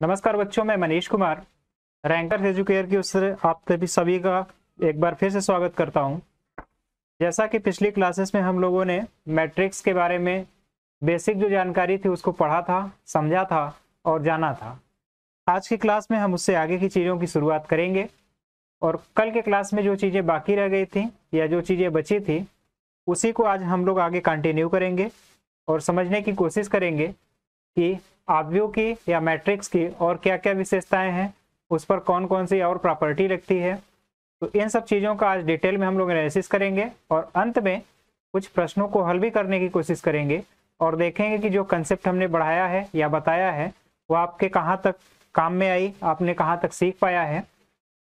नमस्कार बच्चों, मैं मनीष कुमार रैंकर्स एजुकेयर की ओर से आप सभी का एक बार फिर से स्वागत करता हूं। जैसा कि पिछली क्लासेस में हम लोगों ने मैट्रिक्स के बारे में बेसिक जो जानकारी थी उसको पढ़ा था, समझा था और जाना था। आज की क्लास में हम उससे आगे की चीज़ों की शुरुआत करेंगे और कल के क्लास में जो चीज़ें बाकी रह गई थी या जो चीज़ें बची थी उसी को आज हम लोग आगे कंटिन्यू करेंगे और समझने की कोशिश करेंगे कि आव्यूह की या मैट्रिक्स की और क्या क्या विशेषताएं हैं, उस पर कौन कौन सी और प्रॉपर्टी लगती है। तो इन सब चीज़ों का आज डिटेल में हम लोग एनालिसिस करेंगे और अंत में कुछ प्रश्नों को हल भी करने की कोशिश करेंगे और देखेंगे कि जो कंसेप्ट हमने बढ़ाया है या बताया है वो आपके कहाँ तक काम में आई, आपने कहाँ तक सीख पाया है।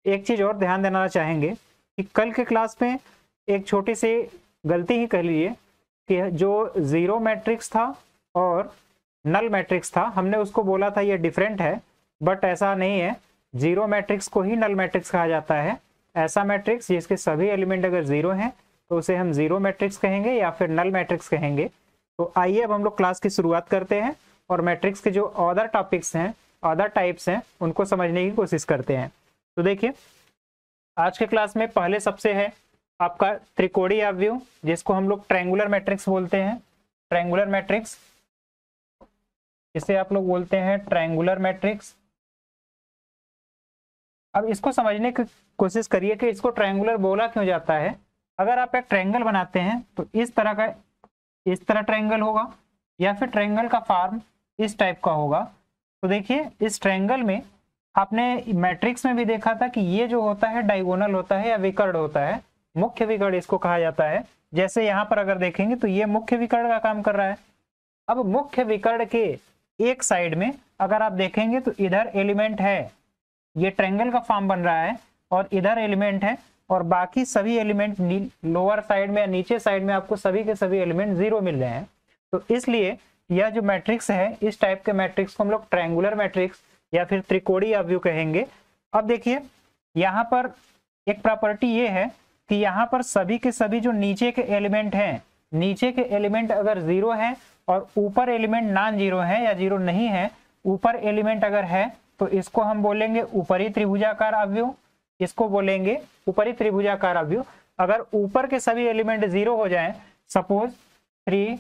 एक चीज़ और ध्यान देना चाहेंगे कि कल के क्लास में एक छोटी सी गलती ही कह लीजिए कि जो जीरो मैट्रिक्स था और नल मैट्रिक्स था, हमने उसको बोला था ये डिफरेंट है, बट ऐसा नहीं है। जीरो मैट्रिक्स को ही नल मैट्रिक्स कहा जाता है। ऐसा मैट्रिक्स जिसके सभी एलिमेंट अगर जीरो हैं तो उसे हम जीरो मैट्रिक्स कहेंगे या फिर नल मैट्रिक्स कहेंगे। तो आइए अब हम लोग क्लास की शुरुआत करते हैं और मैट्रिक्स के जो अदर टॉपिक्स हैं, अदर टाइप्स हैं, उनको समझने की कोशिश करते हैं। तो देखिए, आज के क्लास में पहले सबसे है आपका त्रिकोणीय आव्यूह, जिसको हम लोग ट्रायंगुलर मैट्रिक्स बोलते हैं। ट्रायंगुलर मैट्रिक्स, इसे आप लोग बोलते हैं ट्रायंगुलर मैट्रिक्स। अब इसको समझने की कोशिश करिए कि इसको ट्रायंगुलर बोला क्यों जाता है। अगर आप एक ट्रायंगल बनाते हैं तो इस तरह ट्रायंगल होगा या फिर ट्रायंगल का फॉर्म इस टाइप का होगा। तो देखिए, इस ट्रायंगल में आपने मैट्रिक्स में भी देखा था कि ये जो होता है डायगोनल होता है या विकर्ण होता है, मुख्य विकर्ण इसको कहा जाता है। जैसे यहाँ पर अगर देखेंगे तो ये मुख्य विकर्ण का काम कर रहा है। अब मुख्य विकर्ण के एक साइड में अगर आप देखेंगे तो इधर एलिमेंट है, ये ट्रायंगल का फॉर्म बन रहा है और इधर एलिमेंट है और बाकी सभी एलिमेंट लोअर साइड में या नीचे साइड में आपको सभी के सभी एलिमेंट जीरो मिल रहे हैं। तो इसलिए यह जो मैट्रिक्स है, इस टाइप के मैट्रिक्स को हम लोग ट्रायंगुलर मैट्रिक्स या फिर त्रिकोणीय आव्यूह कहेंगे। अब देखिए, यहाँ पर एक प्रॉपर्टी ये है कि यहाँ पर सभी के सभी जो नीचे के एलिमेंट हैं, नीचे के एलिमेंट अगर जीरो हैं और ऊपर एलिमेंट नॉन जीरो है या जीरो नहीं है, ऊपर एलिमेंट अगर है तो इसको हम बोलेंगे ऊपरी त्रिभुजाकार आव्यूह। इसको बोलेंगे ऊपरी त्रिभुजाकार आव्यूह। अगर ऊपर के सभी एलिमेंट जीरो हो जाएं, सपोज 3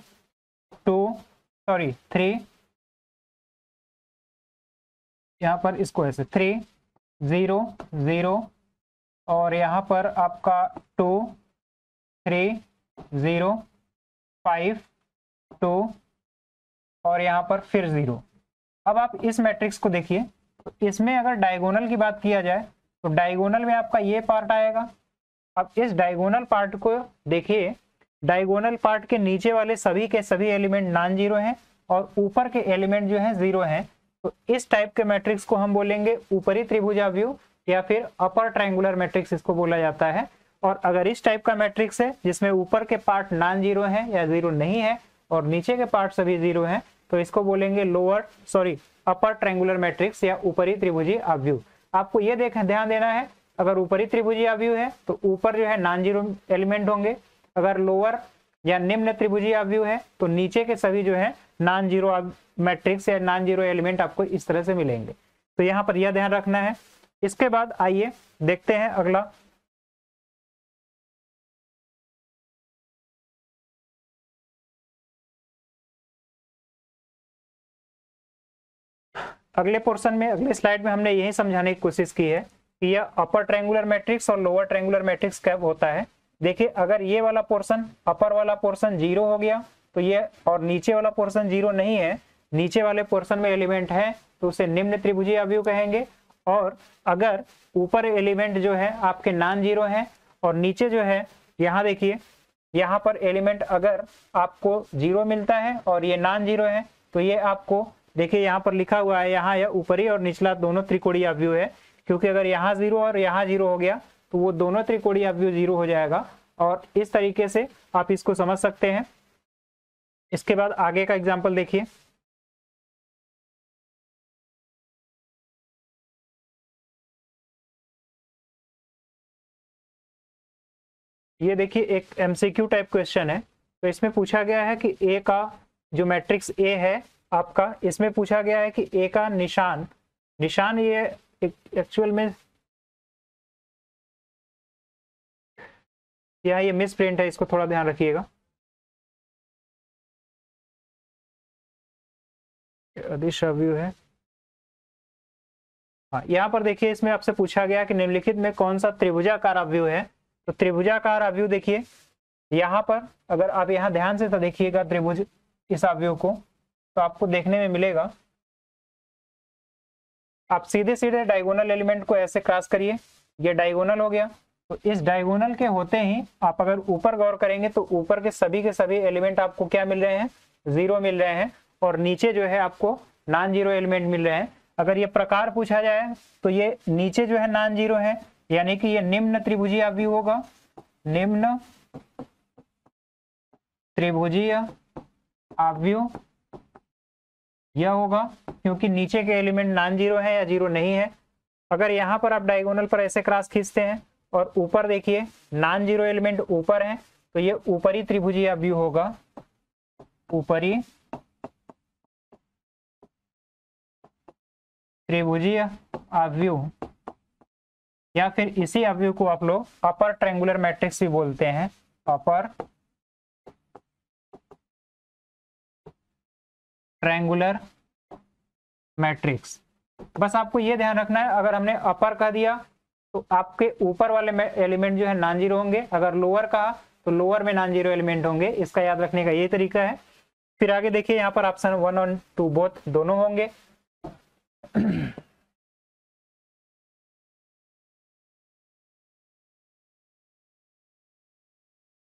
यहाँ पर इसको ऐसे 3 0 0 और यहाँ पर आपका 2 3 0 5 2 और यहाँ पर फिर 0। अब आप इस मैट्रिक्स को देखिए, तो इसमें अगर डायगोनल की बात किया जाए तो डायगोनल में आपका ये पार्ट आएगा। अब इस डायगोनल पार्ट को देखिए, डायगोनल पार्ट के नीचे वाले सभी के सभी एलिमेंट नॉन जीरो हैं और ऊपर के एलिमेंट जो हैं जीरो हैं। तो इस टाइप के मैट्रिक्स को हम बोलेंगे ऊपरी त्रिभुजाव्यूह या फिर अपर ट्रायंगुलर मैट्रिक्स इसको बोला जाता है। और अगर इस टाइप का मैट्रिक्स है जिसमें ऊपर के पार्ट नॉन जीरो है या जीरो नहीं है और नीचे के पार्ट सभी जीरो हैं, तो इसको बोलेंगे अपर ट्रायंगुलर मैट्रिक्स या ऊपरी त्रिभुजीय आव्यूह। आपको ये ध्यान देना है, अगर ऊपरी त्रिभुजीय आव्यूह है तो ऊपर जो है नॉन जीरो एलिमेंट होंगे। अगर लोअर या निम्न त्रिभुजीय आव्यूह है तो नीचे के सभी जो है नॉन जीरो मैट्रिक्स या नॉन जीरो एलिमेंट आपको इस तरह से मिलेंगे। तो यहाँ पर यह ध्यान रखना है। इसके बाद आइए देखते हैं अगला। अगले पोर्शन में, अगले स्लाइड में हमने यही समझाने की कोशिश की है कि यह अपर ट्रायंगुलर मैट्रिक्स और लोअर ट्रायंगुलर मैट्रिक्स कब होता है। देखिए, अगर ये वाला पोर्शन, अपर वाला पोर्शन जीरो हो गया तो ये, और नीचे वाला पोर्शन जीरो नहीं है, नीचे वाले पोर्शन में एलिमेंट है तो उसे निम्न त्रिभुजीय आव्यूह कहेंगे। और अगर ऊपर एलिमेंट जो है आपके नॉन जीरो है और नीचे जो है, यहाँ देखिए, यहाँ पर एलिमेंट अगर आपको जीरो मिलता है और ये नॉन जीरो है तो ये आपको देखिए यहाँ पर लिखा हुआ है, यहाँ यह ऊपरी और निचला दोनों त्रिकोणीय आव्यूह है, क्योंकि अगर यहाँ जीरो और यहाँ जीरो हो गया तो वो दोनों त्रिकोणीय आव्यूह जीरो हो जाएगा। और इस तरीके से आप इसको समझ सकते हैं। इसके बाद आगे का एग्जाम्पल देखिए। ये देखिए, एक एमसीक्यू टाइप क्वेश्चन है। तो इसमें पूछा गया है कि ए का जो मैट्रिक्स ए है आपका, इसमें पूछा गया है कि ए का निशान निशान ये एक्चुअल में यहाँ ये मिस प्रिंट है, इसको थोड़ा ध्यान रखिएगा। अदिश व्यू है, हाँ यहाँ पर देखिए इसमें आपसे पूछा गया कि निम्नलिखित में कौन सा त्रिभुजाकार अवयव है। तो त्रिभुजाकार अवयव देखिए यहाँ पर, अगर आप यहाँ ध्यान से तो देखिएगा त्रिभुज इस अवयव को, तो आपको देखने में मिलेगा, आप सीधे सीधे डायगोनल एलिमेंट को ऐसे क्रॉस करिए, ये डायगोनल हो गया। तो इस डायगोनल के होते ही आप अगर ऊपर गौर करेंगे तो ऊपर के सभी एलिमेंट आपको क्या मिल रहे हैं, 0 मिल रहे हैं, और नीचे जो है आपको नॉन जीरो एलिमेंट मिल रहे हैं। अगर ये प्रकार पूछा जाए तो ये नीचे जो है नॉन जीरो है, यानी कि ये निम्न त्रिभुजीय अवयव होगा, निम्न त्रिभुजीय अवयव यह होगा, क्योंकि नीचे के एलिमेंट नॉन जीरो है या जीरो नहीं है। अगर यहाँ पर आप डायगोनल पर ऐसे क्रॉस खींचते हैं और ऊपर देखिए नॉन जीरो एलिमेंट ऊपर है, तो ये ऊपरी त्रिभुजीय अवयव होगा, ऊपरी त्रिभुजीय अवयव, या फिर इसी अवयव को आप लोग अपर ट्रायंगुलर मैट्रिक्स भी बोलते हैं, अपर ट्रायंगुलर मैट्रिक्स। बस आपको ये ध्यान रखना है, अगर हमने अपर कह दिया तो आपके ऊपर वाले एलिमेंट जो है नॉन जीरो होंगे, अगर लोअर कहा तो लोअर में नॉन जीरो एलिमेंट होंगे। इसका याद रखने का ये तरीका है। फिर आगे देखिए यहाँ पर ऑप्शन 1 और 2 बोथ दोनों होंगे।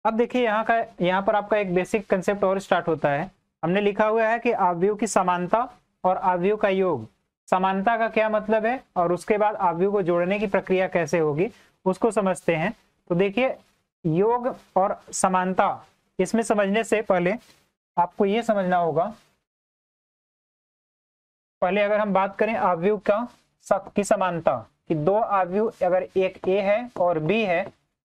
अब देखिए यहाँ पर आपका एक बेसिक कंसेप्ट और स्टार्ट होता है। हमने लिखा हुआ है कि अवयव की समानता और अवयव का योग। समानता का क्या मतलब है और उसके बाद अवयव को जोड़ने की प्रक्रिया कैसे होगी उसको समझते हैं। तो देखिए योग और समानता, इसमें समझने से पहले आपको ये समझना होगा, पहले अगर हम बात करें अवयव की समानता कि दो अवयव अगर एक ए है और बी है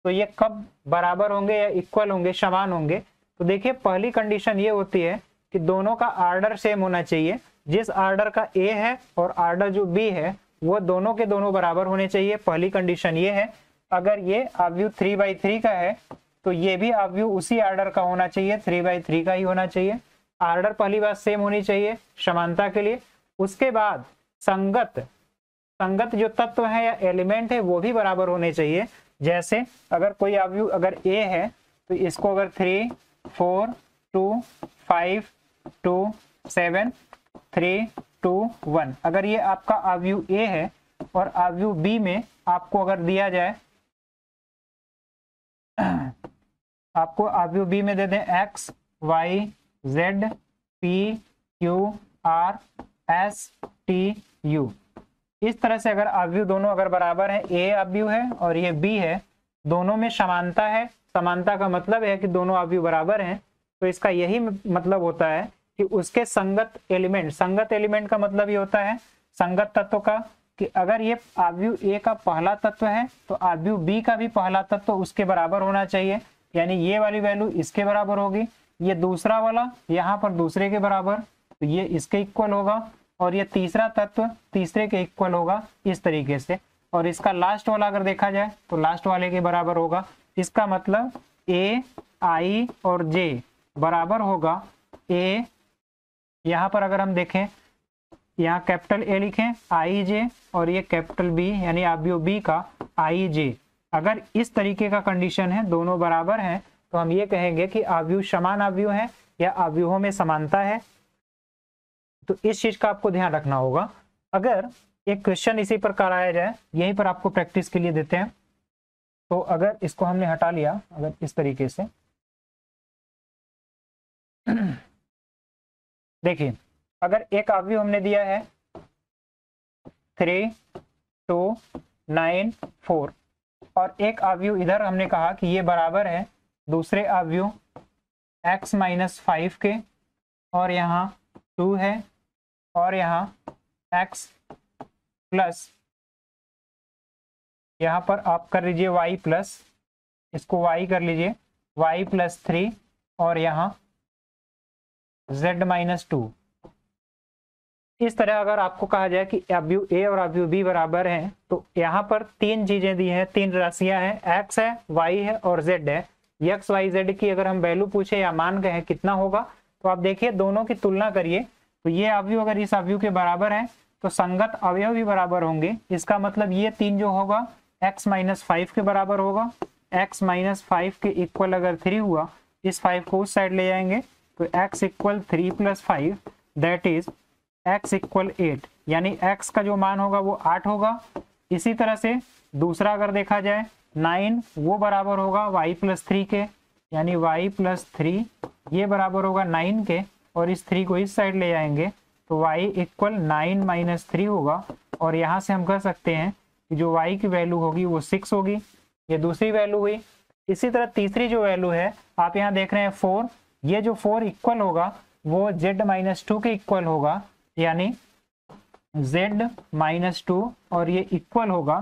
तो ये कब बराबर होंगे या इक्वल होंगे, समान होंगे। तो देखिए पहली कंडीशन ये होती है कि दोनों का ऑर्डर सेम होना चाहिए। जिस ऑर्डर का ए है और ऑर्डर जो बी है वो दोनों के दोनों बराबर होने चाहिए, पहली कंडीशन ये है। अगर ये अवयव 3/3 का है तो ये भी अवयव उसी ऑर्डर का होना चाहिए, 3/3 का ही होना चाहिए। ऑर्डर पहली बात सेम होनी चाहिए समानता के लिए। उसके बाद संगत जो तत्व है या एलिमेंट है वो भी बराबर होने चाहिए। जैसे अगर कोई अवयव अगर ए है तो इसको अगर 3, 4, 2, 5, 2, 7, 3, 2, 1 अगर ये आपका अवयव ए है और अवयव बी में आपको अगर दिया जाए, आपको अवयव बी में दे दें x, y, z, p, q, r, s, t, u। इस तरह से अगर अवयव दोनों अगर बराबर है, ए अवयव है और ये बी है, दोनों में समानता है। समानता का मतलब है कि दोनों अवयव बराबर हैं, तो इसका यही मतलब होता है कि उसके संगत एलिमेंट का मतलब ये होता है संगत तत्व का, कि अगर ये अवयव ए का पहला तत्व है तो अवयव बी का भी पहला तत्व उसके बराबर होना चाहिए, यानी ये वाली वैल्यू इसके बराबर होगी, ये दूसरा वाला यहाँ पर दूसरे के बराबर, तो ये इसके इक्वल होगा, और ये तीसरा तत्व तीसरे के इक्वल होगा, इस तरीके से। और इसका लास्ट वाला अगर देखा जाए तो लास्ट वाले के बराबर होगा। इसका मतलब ए, आई और जे बराबर होगा ए, यहाँ पर अगर हम देखें यहाँ कैपिटल ए लिखें आई जे, और ये कैपिटल बी यानी अवयव बी का आई जे। अगर इस तरीके का कंडीशन है, दोनों बराबर हैं, तो हम ये कहेंगे कि अवयव समान अवयव है या अवयवों में समानता है। तो इस चीज का आपको ध्यान रखना होगा। अगर एक क्वेश्चन इसी पर कराया जाए, यहीं पर आपको प्रैक्टिस के लिए देते हैं, तो अगर इसको हमने हटा लिया अगर इस तरीके से, देखिए अगर एक अवयव हमने दिया है 3, 2, 9, 4 और एक अवयव इधर हमने कहा कि ये बराबर है दूसरे अवयव x-5 के, और यहाँ 2 है और यहाँ x प्लस, यहाँ पर आप कर लीजिए y प्लस, इसको y कर लीजिए y प्लस 3 और यहाँ z-2। इस तरह अगर आपको कहा जाए कि अवयव ए और अवयव बी बराबर हैं, तो यहाँ पर तीन चीजें दी हैं, तीन राशियां हैं, एक्स है, वाई है और जेड है। एक्स वाई जेड की अगर हम वैल्यू पूछे या मान कहें कितना होगा, तो आप देखिए दोनों की तुलना करिए, तो ये अवयव अगर इस अवयव के बराबर है तो संगत अवयव भी बराबर होंगे। इसका मतलब ये तीन जो होगा x माइनस 5 के बराबर होगा। x माइनस 5 के इक्वल अगर 3 हुआ, इस 5 को उस साइड ले जाएंगे तो x equal 3 plus 5 that is x equal 8, यानी x का जो मान होगा वो 8 होगा। इसी तरह से दूसरा अगर देखा जाए 9, वो बराबर होगा y प्लस 3 के, यानी y प्लस 3 ये बराबर होगा 9 के, और इस 3 को इस साइड ले जाएंगे तो y इक्वल 9 माइनस 3 होगा। और यहाँ से हम कह सकते हैं कि जो y की वैल्यू होगी वो 6 होगी। ये दूसरी वैल्यू हुई। इसी तरह तीसरी जो वैल्यू है आप यहाँ देख रहे हैं 4, ये जो 4 इक्वल होगा वो z माइनस 2 के इक्वल होगा, यानी z माइनस 2 और ये इक्वल होगा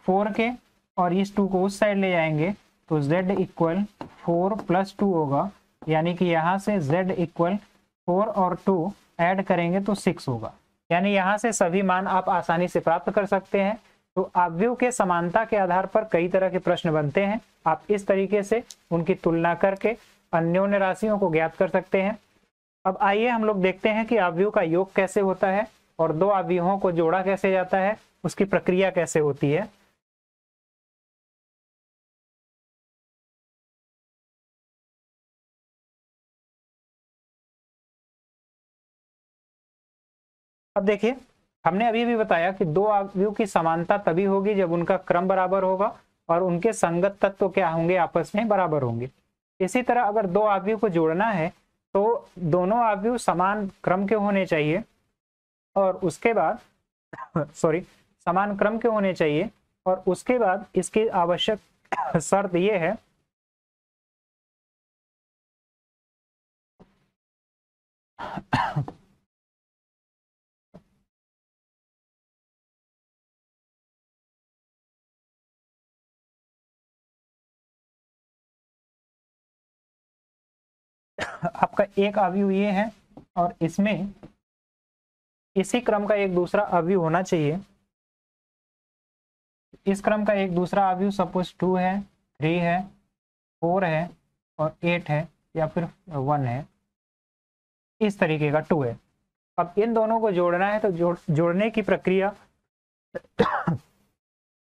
4 के, और इस 2 को उस साइड ले जाएंगे तो z इक्वल 4 प्लस 2 होगा, यानी कि यहाँ से z इक्वल 4 और 2 ऐड करेंगे तो 6 होगा। यानी यहाँ से सभी मान आप आसानी से प्राप्त कर सकते हैं। तो अवयव के समानता के आधार पर कई तरह के प्रश्न बनते हैं। आप इस तरीके से उनकी तुलना करके अन्योन्य राशियों को ज्ञात कर सकते हैं। अब आइए हम लोग देखते हैं कि अवयव का योग कैसे होता है और दो अवयवों को जोड़ा कैसे जाता है, उसकी प्रक्रिया कैसे होती है। अब देखिए, हमने अभी भी बताया कि दो अवयव की समानता तभी होगी जब उनका क्रम बराबर होगा और उनके संगत तत्व क्या होंगे, आपस में बराबर होंगे। इसी तरह अगर दो अवयव को जोड़ना है तो दोनों अवयव समान क्रम के होने चाहिए, और उसके बाद समान क्रम के होने चाहिए, और उसके बाद इसकी आवश्यक शर्त ये है आपका एक अवयव ये है और इसमें इसी क्रम का एक दूसरा अवयव होना चाहिए। इस क्रम का एक दूसरा अवयव सपोज 2 है, 3 है, 4 है और 8 है, या फिर 1 है, इस तरीके का 2 है। अब इन दोनों को जोड़ना है तो जोड़ने की प्रक्रिया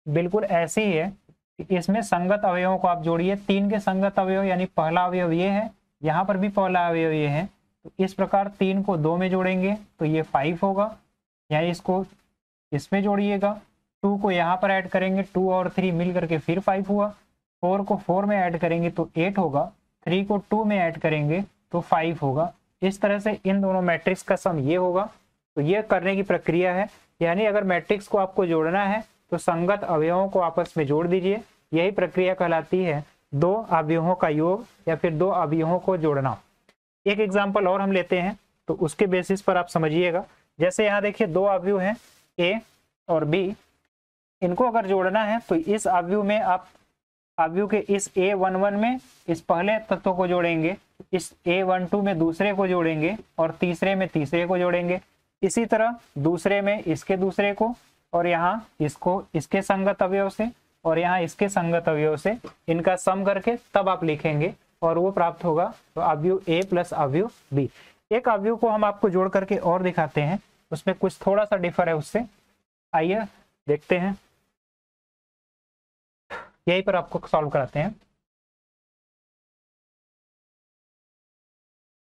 बिल्कुल ऐसी ही है कि इसमें संगत अवयवों को आप जोड़िए। 3 के संगत अवयव, यानी पहला अवयव ये है, यहाँ पर भी पहला अवयव ये है, तो इस प्रकार 3 को 2 में जोड़ेंगे तो ये 5 होगा, यानी इसको इसमें जोड़िएगा। 2 को यहाँ पर ऐड करेंगे, 2 और 3 मिल करके फिर 5 हुआ। 4 को 4 में ऐड करेंगे तो 8 होगा। 3 को 2 में ऐड करेंगे तो 5 होगा। इस तरह से इन दोनों मैट्रिक्स का सम ये होगा। तो ये करने की प्रक्रिया है, यानी अगर मैट्रिक्स को आपको जोड़ना है तो संगत अवयवों को आपस में जोड़ दीजिए। यही प्रक्रिया कहलाती है दो अवयवों का योग या फिर दो अवयवों को जोड़ना। एक एग्जाम्पल और हम लेते हैं तो उसके बेसिस पर आप समझिएगा। जैसे यहाँ देखिए दो अवयव हैं ए और बी, इनको अगर जोड़ना है तो इस अवयव में आप अवयव के इस A11 में इस पहले तत्व को जोड़ेंगे, इस A12 में दूसरे को जोड़ेंगे और तीसरे में तीसरे को जोड़ेंगे। इसी तरह दूसरे में इसके दूसरे को, और यहाँ इसको इसके संगत अवयव से और यहाँ इसके संगत अवयव से, इनका सम करके तब आप लिखेंगे और वो प्राप्त होगा तो अवयव ए प्लस अवयव बी। एक अवयव को हम आपको जोड़ करके और दिखाते हैं, उसमें कुछ थोड़ा सा डिफर है उससे। आइए देखते हैं, यहीं पर आपको सॉल्व कराते हैं।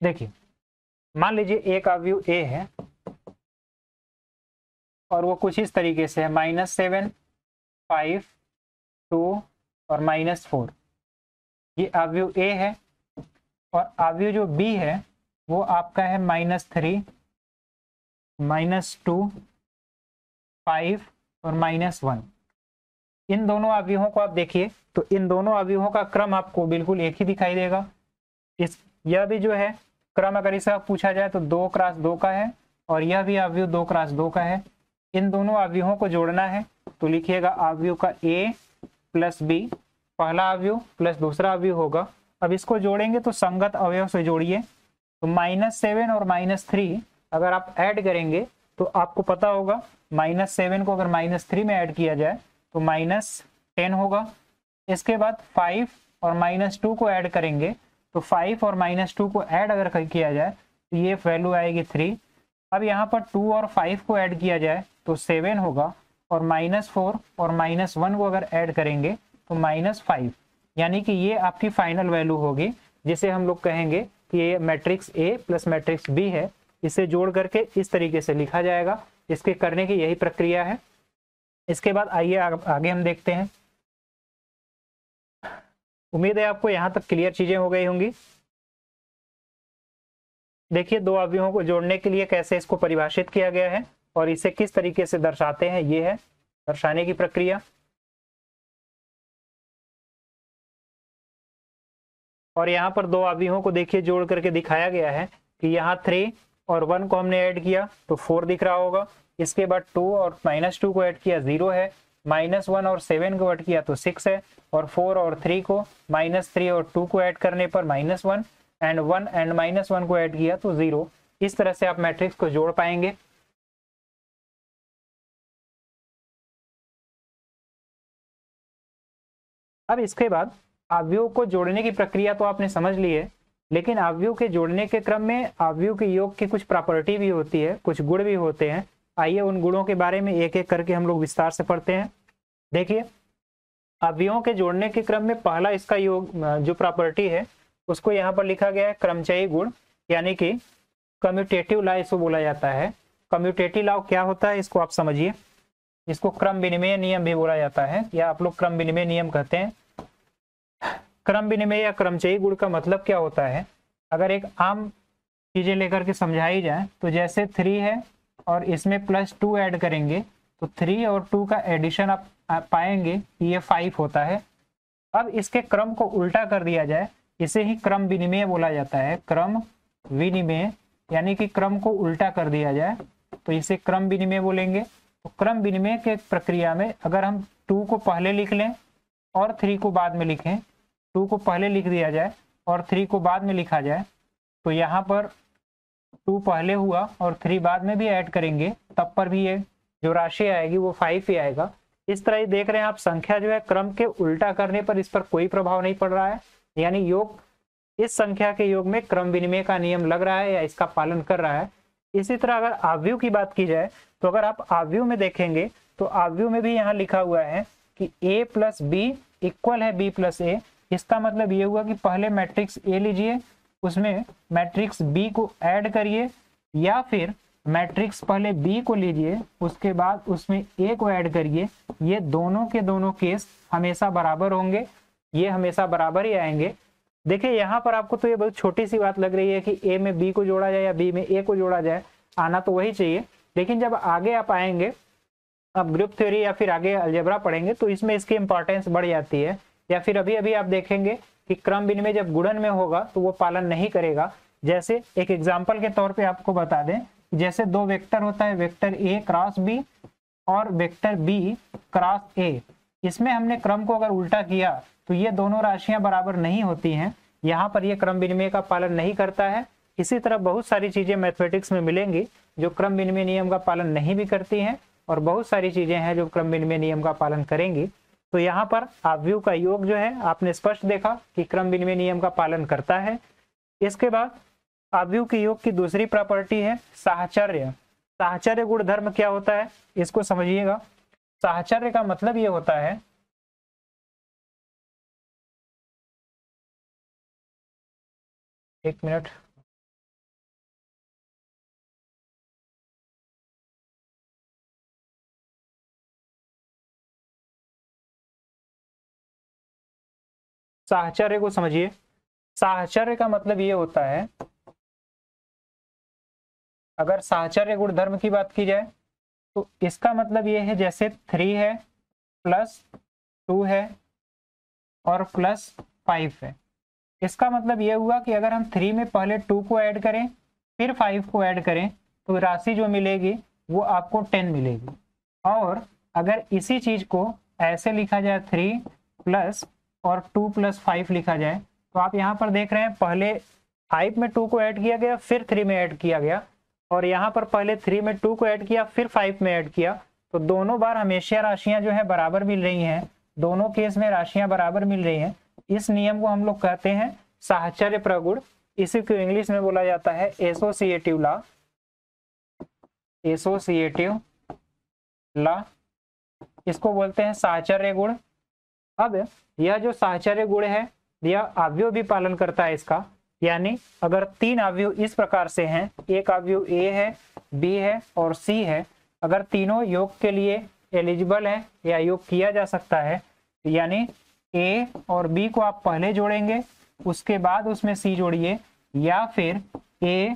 देखिए, मान लीजिए एक अवयव ए है और वो कुछ इस तरीके से है, -7, 5, 2 और -4। ये अवयव ए है, और अवयव जो बी है वो आपका है -3, -2, 5 और -1। इन दोनों अवयवों को आप देखिए तो इन दोनों अवयवों का क्रम आपको बिल्कुल एक ही दिखाई देगा। यह भी जो है क्रम अगर इसका पूछा जाए तो 2 क्रॉस 2 का है, और यह भी अवयव 2 क्रॉस 2 का है। इन दोनों अवयवों को जोड़ना है तो लिखिएगा अवयव का ए प्लस बी, पहला अवयव प्लस दूसरा अवयव होगा। अब इसको जोड़ेंगे तो संगत अवयव से जोड़िए, तो -7 और -3 अगर आप ऐड करेंगे तो आपको पता होगा -7 को अगर -3 में ऐड किया जाए तो -10 होगा। इसके बाद 5 और -2 को ऐड करेंगे तो 5 और -2 को ऐड अगर किया जाए तो ये वैल्यू आएगी 3। अब यहाँ पर 2 और 5 को ऐड किया जाए तो 7 होगा, और -4 और -1 को अगर ऐड करेंगे तो -5, यानी कि ये आपकी फाइनल वैल्यू होगी, जिसे हम लोग कहेंगे कि ये matrix A plus matrix B है। इसे जोड़ करके इस तरीके से लिखा जाएगा। इसके करने की यही प्रक्रिया है। इसके बाद आइए आगे हम देखते हैं। उम्मीद है आपको यहाँ तक क्लियर चीजें हो गई होंगी। देखिए, दो अवयवों को जोड़ने के लिए कैसे इसको परिभाषित किया गया है और इसे किस तरीके से दर्शाते हैं, ये है दर्शाने की प्रक्रिया। और यहाँ पर दो अवयवों को देखिए जोड़ करके दिखाया गया है कि यहाँ 3 और 1 को हमने ऐड किया तो 4 दिख रहा होगा। इसके बाद 2 और -2 को ऐड किया 0 है, -1 और 7 को ऐड किया तो 6 है, और 4 और 3 को -3 और 2 को ऐड करने पर -1 एंड 1 एंड -1 को ऐड किया तो 0। इस तरह से आप मैट्रिक्स को जोड़ पाएंगे। अब इसके बाद अवयव को जोड़ने की प्रक्रिया तो आपने समझ ली है, लेकिन अवयव के जोड़ने के क्रम में अवयव के योग की कुछ प्रॉपर्टी भी होती है, कुछ गुण भी होते हैं। आइए उन गुणों के बारे में एक एक करके हम लोग विस्तार से पढ़ते हैं। देखिए, अवयवों के जोड़ने के क्रम में पहला इसका योग जो प्रॉपर्टी है उसको यहाँ पर लिखा गया है क्रमचयी गुण, यानी कि कम्यूटेटिव लॉ इसको बोला जाता है। कम्यूटेटिव लॉ क्या होता है इसको आप समझिए। इसको क्रम विनिमय नियम भी बोला जाता है, या आप लोग क्रम विनिमय नियम कहते हैं। क्रम विनिमय या क्रमचयी गुण का मतलब क्या होता है, अगर एक आम चीजें लेकर के समझाई जाए तो जैसे 3 है और इसमें +2 ऐड करेंगे तो 3 और 2 का एडिशन आप पाएंगे कि ये 5 होता है। अब इसके क्रम को उल्टा कर दिया जाए, इसे ही क्रम विनिमय बोला जाता है। क्रम विनिमय यानी कि क्रम को उल्टा कर दिया जाए तो इसे क्रम विनिमय बोलेंगे। तो क्रम विनिमय के प्रक्रिया में अगर हम 2 को पहले लिख लें और 3 को बाद में लिखें, 2 को पहले लिख दिया जाए और 3 को बाद में लिखा जाए, तो यहाँ पर 2 पहले हुआ और 3 बाद में भी ऐड करेंगे तब पर भी ये जो राशि आएगी वो 5 ही आएगा। इस तरह ही देख रहे हैं आप, संख्या जो है क्रम के उल्टा करने पर इस पर कोई प्रभाव नहीं पड़ रहा है, यानी योग इस संख्या के योग में क्रम विनिमय का नियम लग रहा है या इसका पालन कर रहा है। इसी तरह अगर अवयव की बात की जाए तो अगर आप अवयव में देखेंगे तो अवयव में भी यहाँ लिखा हुआ है कि A + B इक्वल है B + A। इसका मतलब ये हुआ कि पहले मैट्रिक्स A लीजिए, उसमें मैट्रिक्स B को ऐड करिए, या फिर मैट्रिक्स पहले B को लीजिए उसके बाद उसमें A को ऐड करिए। ये दोनों के दोनों केस हमेशा बराबर होंगे, ये हमेशा बराबर ही आएंगे। देखिए, यहाँ पर आपको तो ये बहुत छोटी सी बात लग रही है कि A में B को जोड़ा जाए या B में A को जोड़ा जाए, आना तो वही चाहिए। लेकिन जब आगे आप आएंगे, अब ग्रुप थ्योरी या फिर आगे अलजेब्रा पढ़ेंगे तो इसमें इसकी इंपॉर्टेंस बढ़ जाती है। या फिर अभी अभी आप देखेंगे कि क्रम विनिमय जब गुणन में होगा तो वो पालन नहीं करेगा। जैसे एक एग्जाम्पल के तौर पे आपको बता दें, जैसे दो वेक्टर होता है, वेक्टर A क्रॉस B और वेक्टर B क्रॉस A। इसमें हमने क्रम को अगर उल्टा किया तो ये दोनों राशियां बराबर नहीं होती हैं, यहाँ पर ये क्रम विनिमय का पालन नहीं करता है। इसी तरह बहुत सारी चीजें मैथमेटिक्स में मिलेंगी जो क्रम विनिमय नियम का पालन नहीं भी करती हैं, और बहुत सारी चीजें हैं जो क्रम विनिमय नियम का पालन करेंगी। तो यहाँ पर अवयव का योग जो है आपने स्पष्ट देखा कि क्रम विनिमय नियम का पालन करता है। इसके बाद अवयव के योग की दूसरी प्रॉपर्टी है साहचर्य। साहचर्य गुण धर्म क्या होता है इसको समझिएगा। साहचर्य का मतलब ये होता है, एक मिनट, साहचर्य को समझिए। साहचर्य का मतलब ये होता है, अगर साहचर्य गुण धर्म की बात की जाए तो इसका मतलब ये है, जैसे 3 है +2 है और +5 है। इसका मतलब ये हुआ कि अगर हम 3 में पहले 2 को ऐड करें फिर 5 को ऐड करें तो राशि जो मिलेगी वो आपको 10 मिलेगी। और अगर इसी चीज को ऐसे लिखा जाए 3 प्लस और 2 + 5 लिखा जाए, तो आप यहाँ पर देख रहे हैं पहले 5 में 2 को ऐड किया गया फिर 3 में ऐड किया गया, और यहाँ पर पहले 3 में 2 को ऐड किया, फिर 5 में ऐड किया, तो दोनों बार हमेशा राशियां जो है बराबर मिल रही हैं, दोनों केस में राशियां बराबर मिल रही हैं। इस नियम को हम लोग कहते हैं साहचर्य प्रगुण। इसी को इंग्लिश में बोला जाता है एसोसिएटिव लॉ, एसोसिएटिव लॉ, इसको बोलते हैं साहचर्य गुण। अब यह जो साहचर्य गुण है यह अवयव भी पालन करता है इसका, यानी अगर 3 अवयव इस प्रकार से हैं, एक अवयव ए है, बी है और सी है, अगर तीनों योग के लिए एलिजिबल है या योग किया जा सकता है, यानी ए और बी को आप पहले जोड़ेंगे, उसके बाद उसमें सी जोड़िए, या फिर ए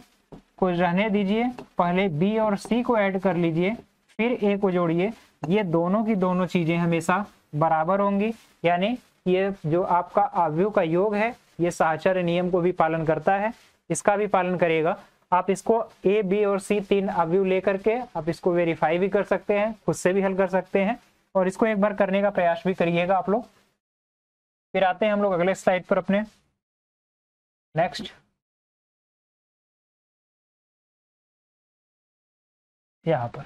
को रहने दीजिए, पहले बी और सी को ऐड कर लीजिए, फिर ए को जोड़िए। ये दोनों की दोनों चीजें हमेशा बराबर होंगी, यानी ये जो आपका अवयव का योग है ये साहचर्य नियम को भी पालन करता है, इसका भी पालन करेगा। आप इसको ए बी और सी 3 अवयव लेकर के आप इसको वेरीफाई भी कर सकते हैं, खुद से भी हल कर सकते हैं, और इसको एक बार करने का प्रयास भी करिएगा आप लोग। फिर आते हैं हम लोग अगले स्लाइड पर अपने। नेक्स्ट, यहाँ पर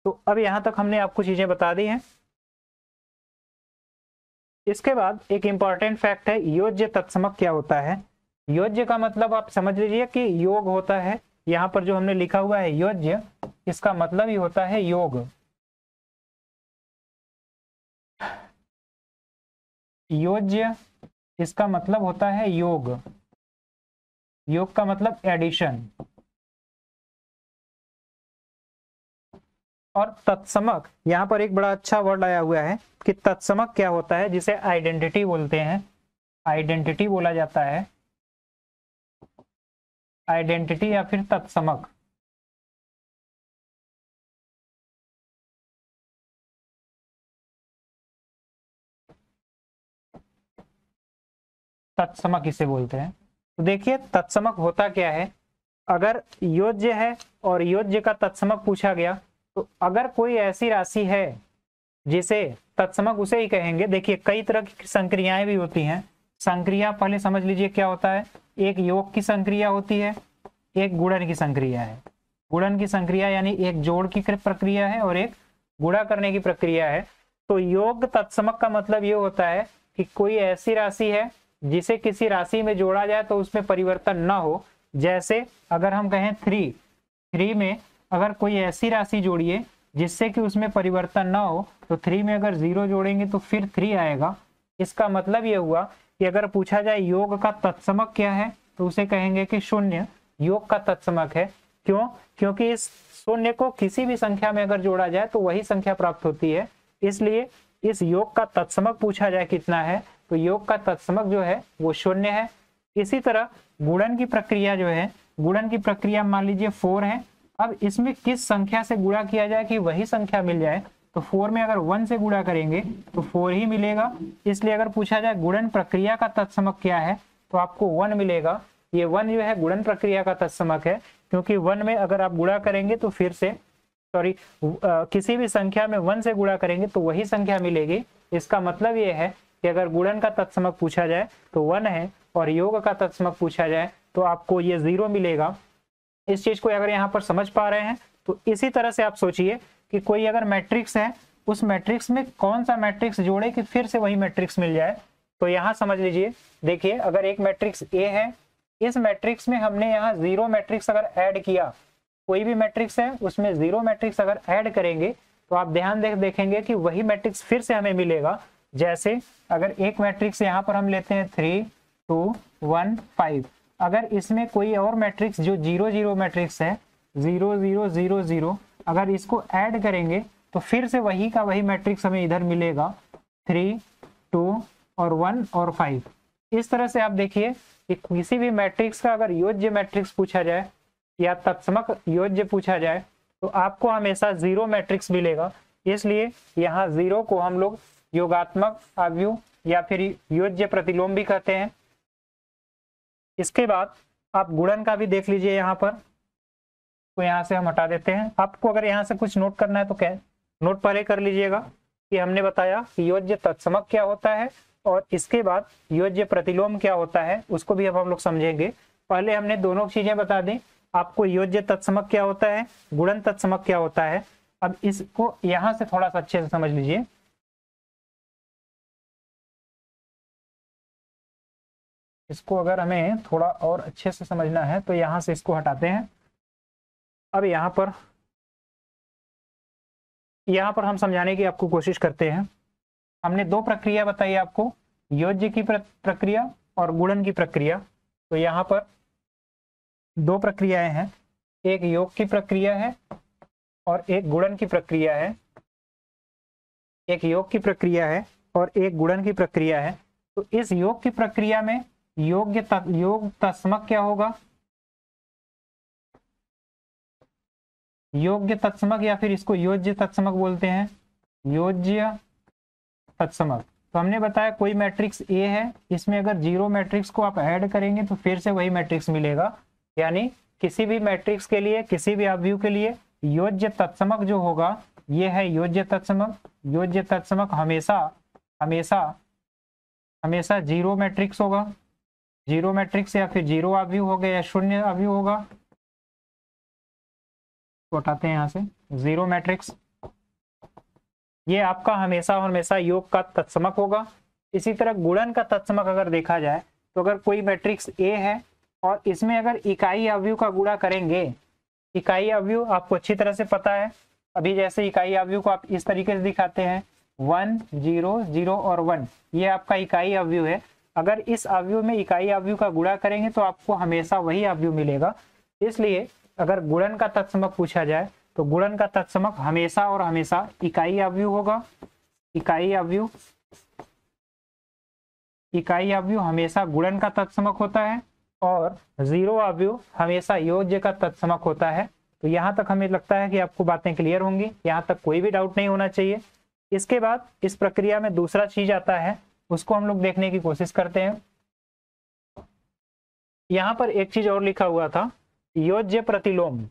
तो अब यहाँ तक हमने आपको चीजें बता दी हैं। इसके बाद एक इंपॉर्टेंट फैक्ट है, योज्य तत्समक क्या होता है। योज्य का मतलब आप समझ लीजिए कि योग होता है, यहाँ पर जो हमने लिखा हुआ है योज्य, इसका मतलब ही होता है योग। योज्य इसका मतलब होता है योग, योग का मतलब एडिशन। और तत्समक, यहाँ पर एक बड़ा अच्छा वर्ड आया हुआ है कि तत्समक क्या होता है, जिसे आइडेंटिटी बोलते हैं, आइडेंटिटी बोला जाता है, आइडेंटिटी या फिर तत्समक। तत्समक इसे बोलते हैं। तो देखिए तत्समक होता क्या है, अगर योज्य है और योज्य का तत्समक पूछा गया, तो अगर कोई ऐसी राशि है जिसे तत्समक उसे ही कहेंगे। देखिए कई तरह की संक्रियाएं भी होती हैं। संक्रिया पहले समझ लीजिए क्या होता है, एक योग की संक्रिया होती है, एक गुणन की संक्रिया है। गुणन की संक्रिया यानी एक जोड़ की प्रक्रिया है और एक गुणा करने की प्रक्रिया है। तो योग तत्समक का मतलब ये होता है कि कोई ऐसी राशि है जिसे किसी राशि में जोड़ा जाए तो उसमें परिवर्तन न हो। जैसे अगर हम कहें 3 में अगर कोई ऐसी राशि जोड़िए जिससे कि उसमें परिवर्तन ना हो, तो 3 में अगर 0 जोड़ेंगे तो फिर 3 आएगा। इसका मतलब ये हुआ कि अगर पूछा जाए योग का तत्समक क्या है, तो उसे कहेंगे कि 0 योग का तत्समक है। क्यों? क्योंकि इस 0 को किसी भी संख्या में अगर जोड़ा जाए तो वही संख्या प्राप्त होती है। इसलिए इस योग का तत्समक पूछा जाए कितना है, तो योग का तत्समक जो है वो 0 है। इसी तरह गुणन की प्रक्रिया जो है, गुणन की प्रक्रिया मान लीजिए 4 है। अब इसमें किस संख्या से गुणा किया जाए कि वही संख्या मिल जाए, तो 4 में अगर 1 से गुणा करेंगे तो 4 ही मिलेगा। इसलिए अगर पूछा जाए गुणन प्रक्रिया का तत्समक क्या है, तो आपको 1 मिलेगा। ये 1 जो है गुणन प्रक्रिया का तत्समक है, क्योंकि 1 में अगर आप गुणा करेंगे तो फिर से किसी भी संख्या में 1 से गुणा करेंगे तो वही संख्या मिलेगी। इसका मतलब ये है कि अगर गुणन का तत्समक पूछा जाए तो 1 है, और योग का तत्समक पूछा जाए तो आपको ये 0 मिलेगा। इस चीज को अगर यहाँ पर समझ पा रहे हैं, तो इसी तरह से आप सोचिए कि कोई अगर मैट्रिक्स है, उस मैट्रिक्स में कौन सा मैट्रिक्स जोड़े कि फिर से वही मैट्रिक्स मिल जाए। तो यहाँ समझ लीजिए, देखिए अगर एक मैट्रिक्स ए है, इस मैट्रिक्स में हमने यहाँ 0 मैट्रिक्स अगर ऐड किया, कोई भी मैट्रिक्स है उसमें 0 मैट्रिक्स अगर ऐड करेंगे तो आप ध्यान देखेंगे कि वही मैट्रिक्स फिर से हमें मिलेगा। जैसे अगर एक मैट्रिक्स यहाँ पर हम लेते हैं 3 2 1 5, अगर इसमें कोई और मैट्रिक्स जो 0 0 मैट्रिक्स है, 0 0 0 0, अगर इसको ऐड करेंगे तो फिर से वही का वही मैट्रिक्स हमें इधर मिलेगा, 3 2 और 1 और 5। इस तरह से आप देखिए कि किसी भी मैट्रिक्स का अगर योज्य मैट्रिक्स पूछा जाए या तत्समक योज्य पूछा जाए तो आपको हमेशा 0 मैट्रिक्स मिलेगा। इसलिए यहाँ 0 को हम लोग योगात्मक अवयव या फिर योज्य प्रतिलोम भी कहते हैं। इसके बाद आप गुणन का भी देख लीजिए यहाँ पर, तो यहाँ से हम हटा देते हैं। आपको अगर यहाँ से कुछ नोट करना है तो क्या नोट पहले कर लीजिएगा कि हमने बताया कि योज्य तत्समक क्या होता है, और इसके बाद योज्य प्रतिलोम क्या होता है उसको भी अब हम लोग समझेंगे। पहले हमने दोनों चीजें बता दी आपको योज्य तत्समक क्या होता है, गुणन तत्समक क्या होता है। अब इसको यहां से थोड़ा सा अच्छे से समझ लीजिए। इसको अगर हमें थोड़ा और अच्छे से समझना है तो यहां से इसको हटाते हैं। अब यहाँ पर हम समझाने की आपको कोशिश करते हैं। हमने दो प्रक्रिया बताई आपको, योज्य की प्रक्रिया और गुणन की प्रक्रिया। तो यहाँ पर दो प्रक्रियाएं हैं, एक योग की प्रक्रिया है और एक गुणन की प्रक्रिया है। एक योग की प्रक्रिया है और एक गुणन की प्रक्रिया है। तो इस योग की प्रक्रिया में योग तत्समक क्या होगा, योग्य तत्समक, या फिर इसको योज्य तत्समक बोलते हैं, योज्य तत्समक। तो हमने बताया कोई मैट्रिक्स ए है, इसमें अगर जीरो मैट्रिक्स को आप ऐड करेंगे तो फिर से वही मैट्रिक्स मिलेगा। यानी किसी भी मैट्रिक्स के लिए, किसी भी अवयव के लिए योज्य तत्समक जो होगा ये है योज्य तत्समक। योज्य तत्समक हमेशा हमेशा हमेशा जीरो मैट्रिक्स होगा, जीरो मैट्रिक्स या फिर जीरो अवयव होगा या शून्य अवयव होगा। तो हटाते हैं यहाँ से जीरो मैट्रिक्स, ये आपका हमेशा हमेशा योग का तत्समक होगा। इसी तरह गुणन का तत्समक अगर देखा जाए तो अगर कोई मैट्रिक्स ए है और इसमें अगर इकाई अवयव का गुणा करेंगे, इकाई अवयव आपको अच्छी तरह से पता है। अभी जैसे इकाई अवयव को आप इस तरीके से दिखाते हैं 1 0 0 और 1, ये आपका इकाई अवयव है। अगर इस अवयव में इकाई अवयव का गुणा करेंगे तो आपको हमेशा वही अवयव मिलेगा। इसलिए अगर गुणन का तत्समक पूछा जाए तो गुणन का तत्समक हमेशा और हमेशा इकाई अवयव होगा। इकाई अवयव हमेशा गुणन का तत्समक होता है और जीरो अवयव हमेशा योज्य का तत्समक होता है। तो यहाँ तक हमें लगता है कि आपको बातें क्लियर होंगी, यहाँ तक कोई भी डाउट नहीं होना चाहिए। इसके बाद इस प्रक्रिया में दूसरा चीज आता है, उसको हम लोग देखने की कोशिश करते हैं। यहाँ पर एक चीज और लिखा हुआ था, योज्य प्रतिलोम।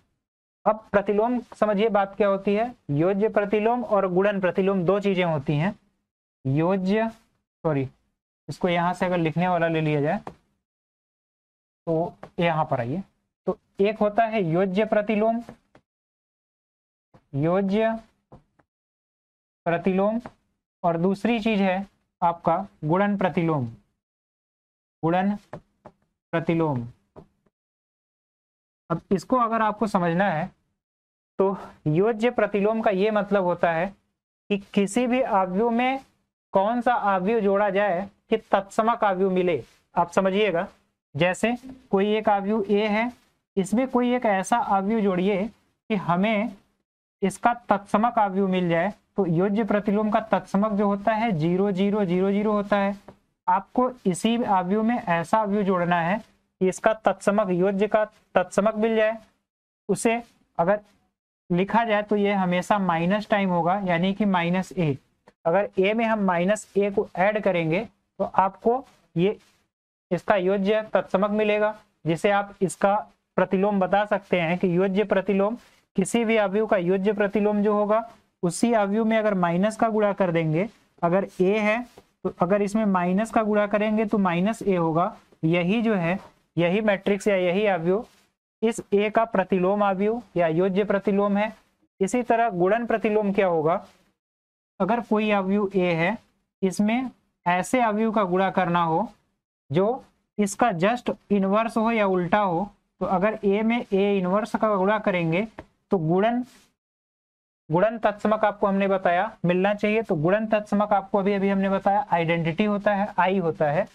अब प्रतिलोम समझिए बात क्या होती है। योज्य प्रतिलोम और गुणन प्रतिलोम दो चीजें होती हैं। इसको यहां से अगर लिखने वाला ले लिया जाए तो यहां पर आइए, तो एक होता है योज्य प्रतिलोम, योज्य प्रतिलोम, और दूसरी चीज है आपका गुणन प्रतिलोम, गुणन प्रतिलोम। अब इसको अगर आपको समझना है तो योज्य प्रतिलोम का ये मतलब होता है कि किसी भी अवयव में कौन सा अवयव जोड़ा जाए कि तत्समक अवयव मिले। आप समझिएगा, जैसे कोई एक अवयव ए है, इसमें कोई एक ऐसा अवयव जोड़िए कि हमें इसका तत्समक अवयव मिल जाए। तो योज्य प्रतिलोम का तत्समक जो होता है 0 0 0 0 होता है। आपको इसी अवयव में ऐसा अवयव जोड़ना है कि इसका तत्समक, योज्य का तत्समक मिल जाए। उसे अगर लिखा जाए तो ये हमेशा माइनस टाइम होगा, यानी कि -a। अगर a में हम -a को ऐड करेंगे तो आपको ये इसका योज्य तत्समक मिलेगा, जिसे आप इसका प्रतिलोम बता सकते हैं कि योज्य प्रतिलोम, किसी भी अवयव का योज्य प्रतिलोम जो होगा उसी अवयव में अगर माइनस का गुणा कर देंगे, अगर a है तो अगर इसमें माइनस का गुणा करेंगे तो -a होगा। यही जो है, यही मैट्रिक्स या यही अवयव इस a का प्रतिलोम अवयव या योज्य प्रतिलोम है। इसी तरह गुणन प्रतिलोम क्या होगा, अगर कोई अवयव a है, इसमें ऐसे अवयव का गुणा करना हो जो इसका जस्ट इनवर्स हो या उल्टा हो, तो अगर a में a इनवर्स का गुणा करेंगे तो गुणन तत्समक आपको हमने बताया मिलना चाहिए। तो गुणन तत्समक आपको अभी हमने बताया आइडेंटिटी होता है, आई होता है।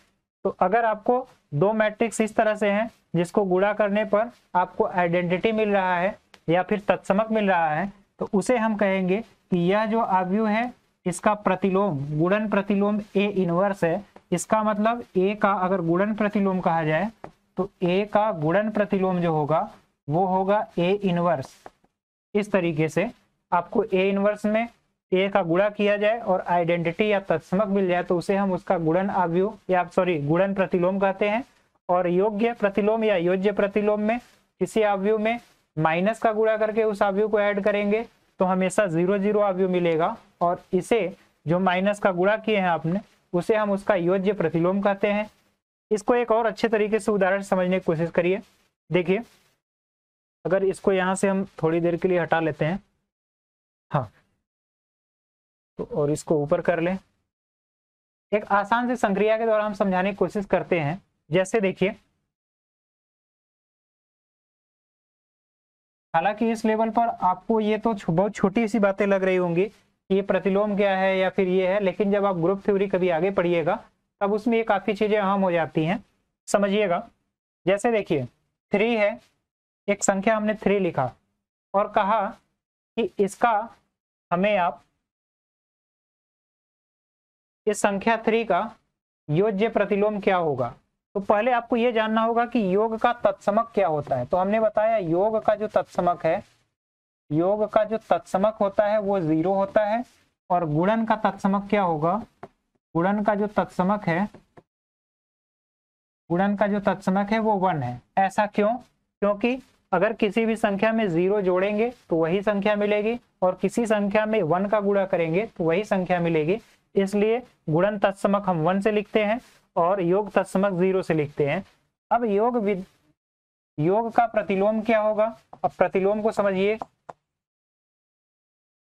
तो अगर आपको दो मैट्रिक्स इस तरह से हैं जिसको गुणा करने पर आपको आइडेंटिटी मिल रहा है या फिर तत्समक मिल रहा है, तो उसे हम कहेंगे कि यह जो अवयव है इसका प्रतिलोम, गुणन प्रतिलोम A इनवर्स है। इसका मतलब A का अगर गुणन प्रतिलोम कहा जाए तो A का गुणन प्रतिलोम जो होगा वो होगा A इनवर्स। इस तरीके से आपको A इनवर्स में A का गुणा किया जाए और आइडेंटिटी या तत्समक मिल जाए तो उसे हम उसका गुणन अवयव या गुणन प्रतिलोम कहते हैं। और योग्य प्रतिलोम या योज्य प्रतिलोम में किसी अवयव में माइनस का गुणा करके उस अवयव को ऐड करेंगे तो हमेशा 0 0 अवयव मिलेगा, और इसे जो माइनस का गुणा किए हैं आपने उसे हम उसका योज्य प्रतिलोम कहते हैं। इसको एक और अच्छे तरीके से उदाहरण समझने की कोशिश करिए। देखिए, अगर इसको यहाँ से हम थोड़ी देर के लिए हटा लेते हैं, हाँ, तो और इसको ऊपर कर लें। एक आसान से संक्रिया के द्वारा हम समझाने की कोशिश करते हैं। जैसे देखिए, हालांकि इस लेवल पर आपको ये तो बहुत छोटी सी बातें लग रही होंगी कि ये प्रतिलोम क्या है या फिर ये है, लेकिन जब आप ग्रुप थ्योरी कभी आगे पढ़िएगा तब उसमें ये काफ़ी चीज़ें अहम हो जाती हैं, समझिएगा। जैसे देखिए 3 है, एक संख्या हमने 3 लिखा और कहा कि इसका हमें आप इस संख्या 3 का योज्य प्रतिलोम क्या होगा। तो पहले आपको यह जानना होगा कि योग का तत्समक क्या होता है। तो हमने बताया योग का जो तत्समक है, योग का जो तत्समक होता है वो 0 होता है, और गुणन का तत्समक क्या होगा, गुणन का जो तत्समक है, गुणन का जो तत्समक है वो 1 है। ऐसा क्यों? क्योंकि अगर किसी भी संख्या में 0 जोड़ेंगे तो वही संख्या मिलेगी, और किसी संख्या में 1 का गुणा करेंगे तो वही संख्या मिलेगी। इसलिए गुणन तत्समक हम 1 से लिखते हैं और योग तत्समक 0 से लिखते हैं। अब योग का प्रतिलोम क्या होगा? अब प्रतिलोम को समझिए।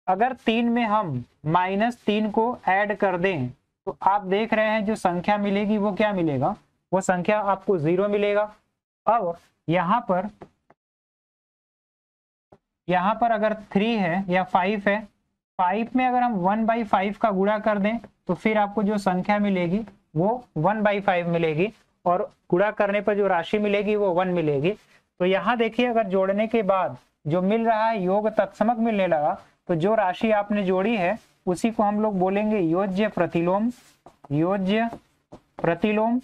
अगर 3 में हम -3 को ऐड कर दें तो आप देख रहे हैं जो संख्या मिलेगी वो क्या मिलेगा, वो संख्या आपको 0 मिलेगा। अब यहाँ पर अगर 3 है या 5 है, 5 में अगर हम 1/5 का गुणा कर दें तो फिर आपको जो संख्या मिलेगी वो 1/5 मिलेगी, और गुणा करने पर जो राशि मिलेगी वो 1 मिलेगी। तो यहाँ देखिए, अगर जोड़ने के बाद जो मिल रहा है योग तत्समक मिलने लगा, तो जो राशि आपने जोड़ी है उसी को हम लोग बोलेंगे योज्य प्रतिलोम, योज्य प्रतिलोम।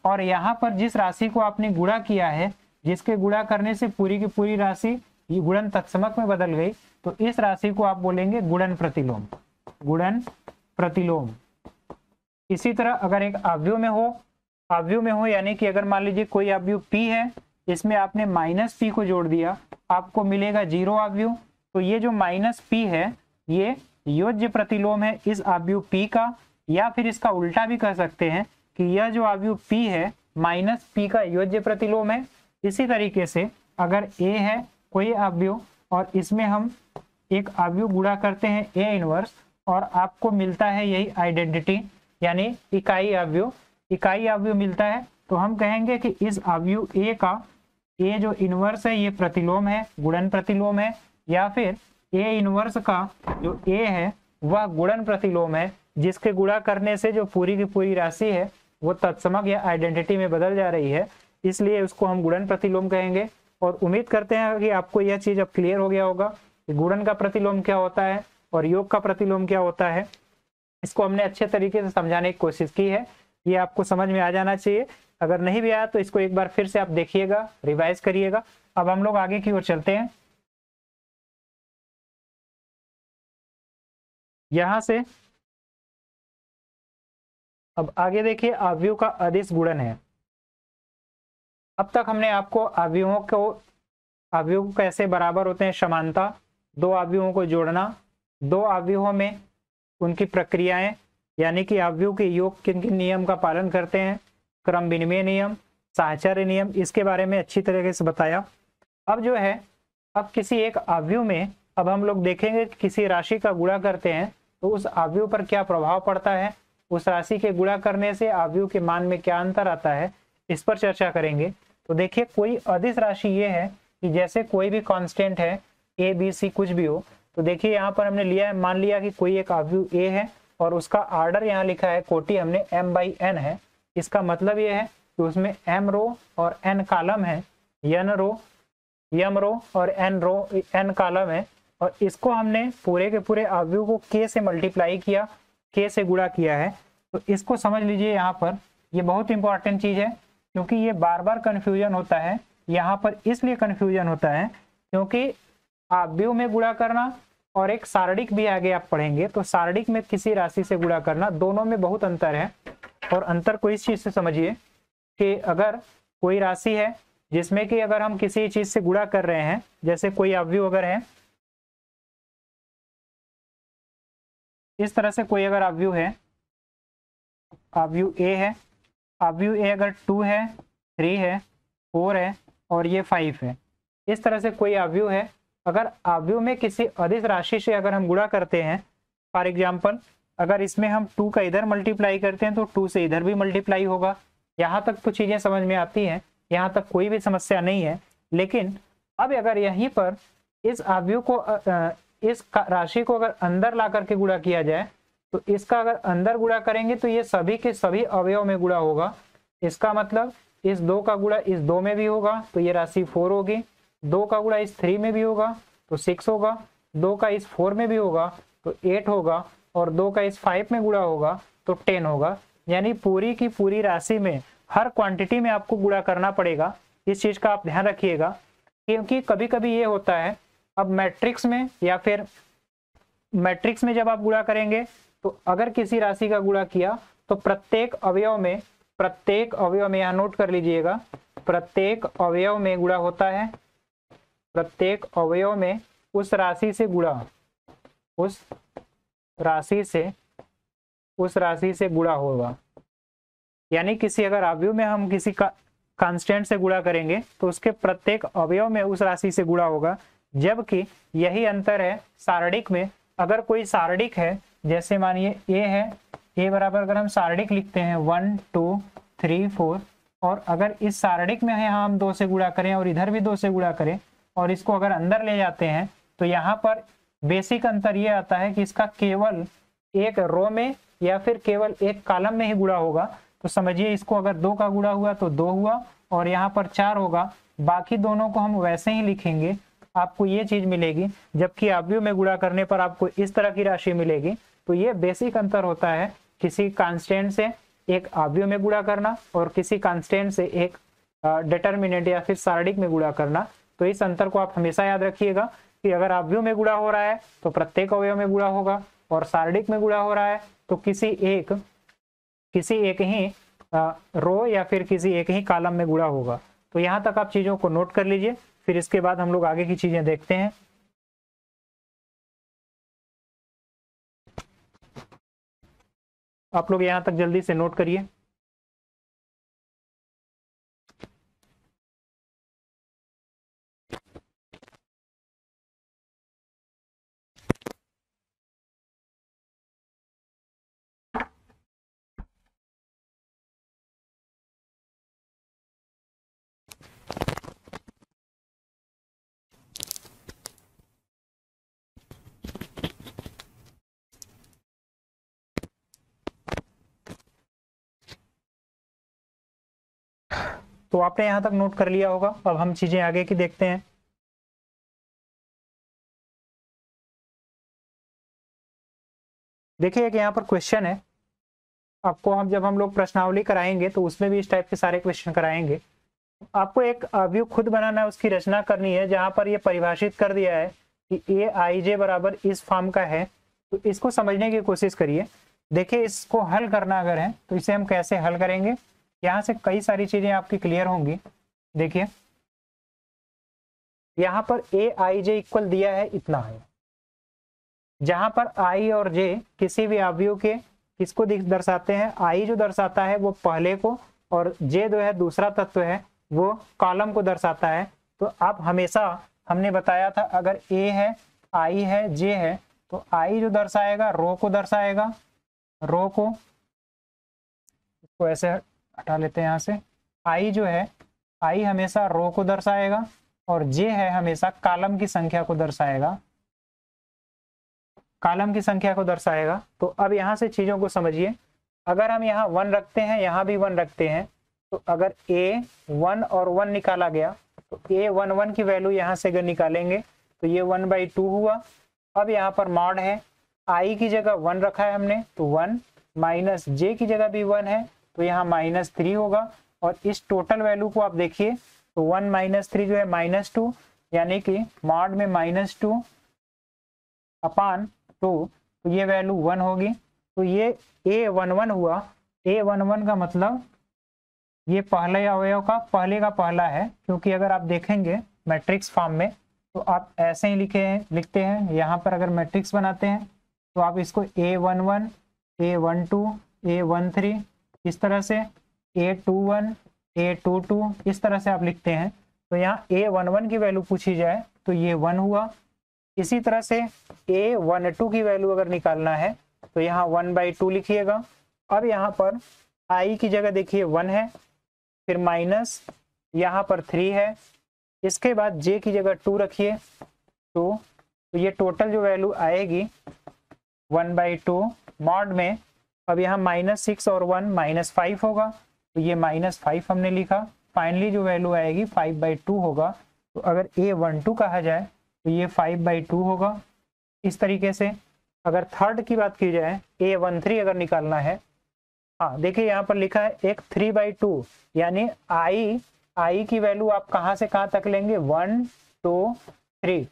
और यहाँ पर जिस राशि को आपने गुणा किया है, जिसके गुणा करने से पूरी की पूरी राशि ये गुणन तत्समक में बदल गई, तो इस राशि को आप बोलेंगे गुणन प्रतिलोम, गुणन प्रतिलोम। इसी तरह अगर एक आव्यूह में हो यानी कि अगर मान लीजिए कोई आव्यूह P है, इसमें आपने -P को जोड़ दिया, आपको मिलेगा 0 आव्यूह। तो ये जो -P है ये योज्य प्रतिलोम है इस आव्यूह P का, या फिर इसका उल्टा भी कह सकते हैं कि यह जो आव्यूह P है -P का योज्य प्रतिलोम है। इसी तरीके से अगर A है कोई आव्यूह और इसमें हम एक आव्यूह गुणा करते हैं A इनवर्स, और आपको मिलता है यही आइडेंटिटी यानी इकाई आव्यूह मिलता है, तो हम कहेंगे कि इस आव्यूह A का A जो इनवर्स है ये प्रतिलोम है, गुणन प्रतिलोम है, या फिर A इनवर्स का जो A है वह गुणन प्रतिलोम है, जिसके गुणा करने से जो पूरी की पूरी राशि है वो तत्समक या आइडेंटिटी में बदल जा रही है, इसलिए उसको हम गुणन प्रतिलोम कहेंगे। और उम्मीद करते हैं कि आपको यह चीज अब क्लियर हो गया होगा कि गुणन का प्रतिलोम क्या होता है और योग का प्रतिलोम क्या होता है। इसको हमने अच्छे तरीके से समझाने की कोशिश की है, ये आपको समझ में आ जाना चाहिए। अगर नहीं भी आया तो इसको एक बार फिर से आप देखिएगा, रिवाइज करिएगा। अब हम लोग आगे की ओर चलते हैं। यहां से अब आगे देखिए, आव्यूह का अदिश गुणन है। अब तक हमने आपको आव्यूह कैसे बराबर होते हैं, समानता, दो आव्यूहों को जोड़ना, दो आव्यूहों में उनकी प्रक्रियाएं, यानी कि आव्यूह के योग किन किन नियम का पालन करते हैं, क्रम विनिमय नियम, साहचर्य नियम, इसके बारे में अच्छी तरीके से बताया। अब जो है, अब किसी एक आव्यूह में अब हम लोग देखेंगे कि किसी राशि का गुणा करते हैं तो उस आव्यूह पर क्या प्रभाव पड़ता है, उस राशि के गुणा करने से आव्यूह के मान में क्या अंतर आता है, इस पर चर्चा करेंगे। तो देखिए, कोई अदिश राशि ये है कि जैसे कोई भी कांस्टेंट है A B C कुछ भी हो, तो देखिए यहाँ पर हमने लिया है, मान लिया कि कोई एक आव्यूह A है और उसका आर्डर यहाँ लिखा है, कोटि हमने m/n है। इसका मतलब ये है कि उसमें m रो और n कॉलम है, m रो और n कॉलम है, और इसको हमने पूरे के पूरे आव्यूह को k से मल्टीप्लाई किया, k से गुणा किया है। तो इसको समझ लीजिए, यहाँ पर ये बहुत इंपॉर्टेंट चीज है, क्योंकि ये बार बार कंफ्यूजन होता है। यहाँ पर इसलिए कंफ्यूजन होता है क्योंकि आव्यूह में गुणा करना और एक सारणिक भी आगे आप पढ़ेंगे, तो सारणिक में किसी राशि से गुणा करना, दोनों में बहुत अंतर है। और अंतर को इस चीज से समझिए कि अगर कोई राशि है जिसमें कि अगर हम किसी चीज से गुणा कर रहे हैं, जैसे कोई आव्यूह अगर है, इस तरह से कोई अगर आव्यूह है, आव्यूह A है, आव्यूह A अगर 2 है, 3 है, 4 है और ये 5 है, इस तरह से कोई अवयव है, अगर अवयव में किसी अदिश राशि से अगर हम गुणा करते हैं, फॉर एग्जाम्पल अगर इसमें हम 2 का इधर मल्टीप्लाई करते हैं तो 2 से इधर भी मल्टीप्लाई होगा। यहाँ तक तो चीजें समझ में आती हैं, यहाँ तक कोई भी समस्या नहीं है। लेकिन अब अगर यहीं पर इस अवयव को इस राशि को अगर अंदर ला करके गुणा किया जाए, तो इसका अगर अंदर गुणा करेंगे तो ये सभी के सभी अवयव में गुणा होगा। इसका मतलब इस 2 का गुणा इस 2 में भी होगा तो ये राशि 4 होगी, 2 का गुणा इस 3 में भी होगा तो 6 होगा, 2 का इस 4 में भी होगा तो 8 होगा, और 2 का इस 5 में गुणा होगा तो 10 होगा। यानी पूरी की पूरी राशि में हर क्वांटिटी में आपको गुणा करना पड़ेगा। इस चीज का आप ध्यान रखिएगा, क्योंकि कभी कभी ये होता है, अब मैट्रिक्स में या फिर मैट्रिक्स में जब आप गुणा करेंगे तो अगर किसी राशि का गुणा किया तो प्रत्येक अवयव में यहाँ नोट कर लीजिएगा, प्रत्येक अवयव में गुणा होता है, प्रत्येक अवयव में उस राशि से गुणा, उस राशि से गुणा होगा। यानी किसी अगर अवयव में हम किसी का कांस्टेंट से गुणा करेंगे तो उसके प्रत्येक अवयव में उस राशि से गुणा होगा। जबकि यही अंतर है सारणिक में। अगर कोई सारणिक है, जैसे मानिए ए है, ए बराबर अगर हम सारणिक लिखते हैं 1 2 3 4, और अगर इस सारणिक में यहाँ हम 2 से गुणा करें और इधर भी 2 से गुणा करें और इसको अगर अंदर ले जाते हैं तो यहाँ पर बेसिक अंतर ये आता है कि इसका केवल एक रो में या फिर केवल एक कॉलम में ही गुणा होगा। तो समझिए इसको अगर 2 का गुणा हुआ तो 2 हुआ और यहाँ पर 4 होगा, बाकी दोनों को हम वैसे ही लिखेंगे, आपको ये चीज मिलेगी। जबकि अवयव में गुणा करने पर आपको इस तरह की राशि मिलेगी। तो ये बेसिक अंतर होता है किसी कांस्टेंट से एक अवयव में गुणा करना और किसी कांस्टेंट से एक डिटर्मिनेंट या फिर सारणिक में गुणा करना। तो इस अंतर को आप हमेशा याद रखिएगा कि अगर अवयव में गुणा हो रहा है तो प्रत्येक अवयव में गुणा होगा, और सारणिक में गुणा हो रहा है तो किसी एक ही रो या फिर किसी एक ही कॉलम में गुणा होगा। तो यहाँ तक आप चीजों को नोट कर लीजिए, फिर इसके बाद हम लोग आगे की चीजें देखते हैं। आप लोग यहाँ तक जल्दी से नोट करिए। तो आपने यहां तक नोट कर लिया होगा। अब हम चीजें आगे की देखते हैं। देखिए एक यहाँ पर क्वेश्चन है, आपको जब हम लोग प्रश्नावली कराएंगे तो उसमें भी इस टाइप के सारे क्वेश्चन कराएंगे। आपको एक अवयव खुद बनाना है, उसकी रचना करनी है, जहां पर ये परिभाषित कर दिया है कि ए आई जे बराबर इस फॉर्म का है। तो इसको समझने की कोशिश करिए। देखिए इसको हल करना अगर है तो इसे हम कैसे हल करेंगे, यहाँ से कई सारी चीजें आपकी क्लियर होंगी। देखिए यहाँ पर ए आई जे इक्वल दिया है इतना है, जहां पर आई और जे किसी भी अवयव के किसको दर्शाते हैं, आई जो दर्शाता है वो पहले को, और जे जो है दूसरा तत्व है वो कॉलम को दर्शाता है। तो आप हमेशा, हमने बताया था अगर ए है, आई है, जे है, तो आई जो दर्शाएगा रो को दर्शाएगा, रो को, इसको ऐसे हटा लेते हैं यहाँ से, आई जो है, आई हमेशा रो को दर्शाएगा, और जे है हमेशा कॉलम की संख्या को दर्शाएगा, कॉलम की संख्या को दर्शाएगा। तो अब यहाँ से चीजों को समझिए। अगर हम यहाँ 1 रखते हैं, यहाँ भी 1 रखते हैं, तो अगर a 1 और 1 निकाला गया तो a 1 1 की वैल्यू यहाँ से अगर निकालेंगे तो ये 1/2 हुआ। अब यहाँ पर मॉड है, i की जगह 1 रखा है हमने तो 1, माइनस j की जगह भी 1 है तो यहाँ -3 होगा। और इस टोटल वैल्यू को आप देखिए तो 1 - 3 जो है -2, यानी कि मॉड में -2 अपान 2, तो ये वैल्यू 1 होगी। तो ये a11 हुआ। a11 का मतलब ये पहले अवयव का पहला है, क्योंकि अगर आप देखेंगे मैट्रिक्स फॉर्म में तो आप ऐसे ही लिखते हैं। यहाँ पर अगर मैट्रिक्स बनाते हैं तो आप इसको a11, a12, a13 इस तरह से, a21, a22 इस तरह से आप लिखते हैं। तो यहाँ A11 की वैल्यू पूछी जाए तो ये 1 हुआ। इसी तरह से A12 की वैल्यू अगर निकालना है तो यहाँ 1/2 लिखिएगा। अब यहाँ पर I की जगह देखिए 1 है, फिर माइनस यहाँ पर 3 है, इसके बाद J की जगह 2 रखिए 2, तो ये टोटल जो वैल्यू आएगी 1/2 मॉड में। अब यहाँ -6 और 1 -5 होगा, तो ये -5 हमने लिखा। फाइनली जो वैल्यू आएगी 5/2 होगा। तो अगर A12 कहा जाए तो ये 5/2 होगा। इस तरीके से अगर थर्ड की बात की जाए, A13 अगर निकालना है, हाँ देखिए यहाँ पर लिखा है एक 3/2, यानी I की वैल्यू आप कहाँ से कहाँ तक लेंगे 1 2 3,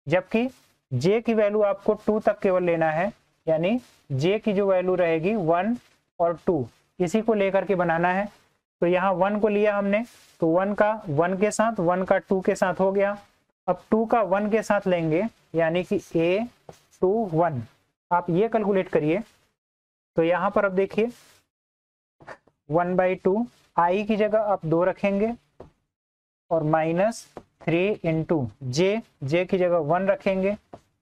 जबकि J की वैल्यू आपको 2 तक केवल लेना है, यानी J की जो वैल्यू रहेगी 1 और 2, इसी को लेकर के बनाना है। तो यहाँ 1 को लिया हमने, तो 1 का 1 के साथ, 1 का 2 के साथ हो गया। अब 2 का 1 के साथ लेंगे, यानी कि A21, आप ये कैलकुलेट करिए। तो यहाँ पर अब देखिए 1/2, I की जगह आप 2 रखेंगे और -3 इंटू J की जगह 1 रखेंगे,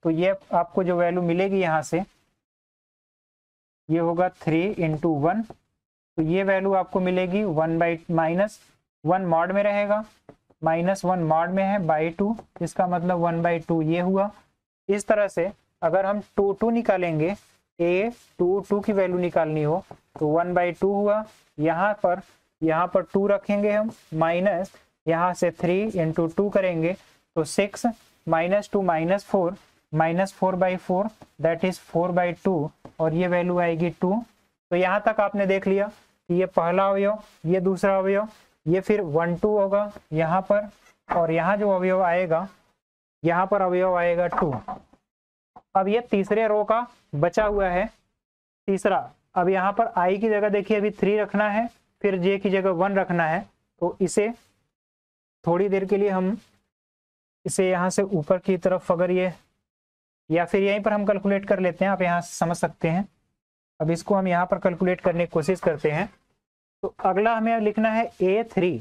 तो ये आपको जो वैल्यू मिलेगी यहाँ से ये होगा 3 इंटू 1, तो ये वैल्यू आपको मिलेगी 1 मॉड में रहेगा, -1 मॉड में है /2, इसका मतलब 1/2 ये हुआ। इस तरह से अगर हम 2 निकालेंगे, A22 की वैल्यू निकालनी हो तो 1/2 हुआ। यहाँ पर 2 रखेंगे हम, माइनस यहाँ से 3 इंटू 2 करेंगे तो 6 -2 -4 -4/4 दैट इज 4/2, और ये वैल्यू आएगी 2। तो यहाँ तक आपने देख लिया कि ये पहला अवयव, ये दूसरा अवयव, ये फिर 1 2 होगा यहाँ पर, और यहाँ जो अवयव आएगा, यहाँ पर अवयव आएगा 2। अब ये तीसरे रो का बचा हुआ है तीसरा। अब यहाँ पर I की जगह देखिए अभी 3 रखना है, फिर J की जगह 1 रखना है। तो इसे थोड़ी देर के लिए हम इसे यहाँ से ऊपर की तरफ, अगर ये, या फिर यहीं पर हम कैलकुलेट कर लेते हैं, आप यहाँ से समझ सकते हैं। अब इसको हम यहाँ पर कैलकुलेट करने की कोशिश करते हैं। तो अगला हमें लिखना है A3,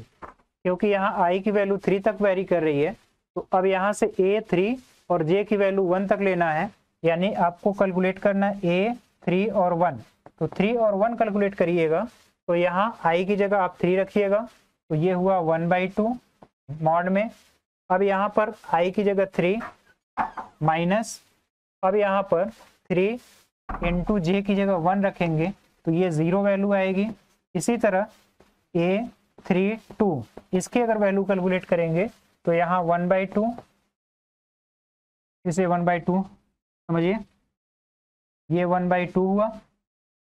क्योंकि यहाँ I की वैल्यू 3 तक वेरी कर रही है। तो अब यहाँ से A3 और J की वैल्यू 1 तक लेना है, यानी आपको कैलकुलेट करना है A3 और 1। तो 3 और 1 कैलकुलेट करिएगा, तो यहाँ I की जगह आप 3 रखिएगा, तो ये हुआ 1/2 मॉड में। अब यहाँ पर I की जगह 3 माइनस, अब यहाँ पर 3 इंटू J की जगह 1 रखेंगे, तो ये 0 वैल्यू आएगी। इसी तरह A32, इसकी अगर वैल्यू कैलकुलेट करेंगे तो यहाँ 1/2, इसे 1/2 समझिए, ये 1/2 हुआ।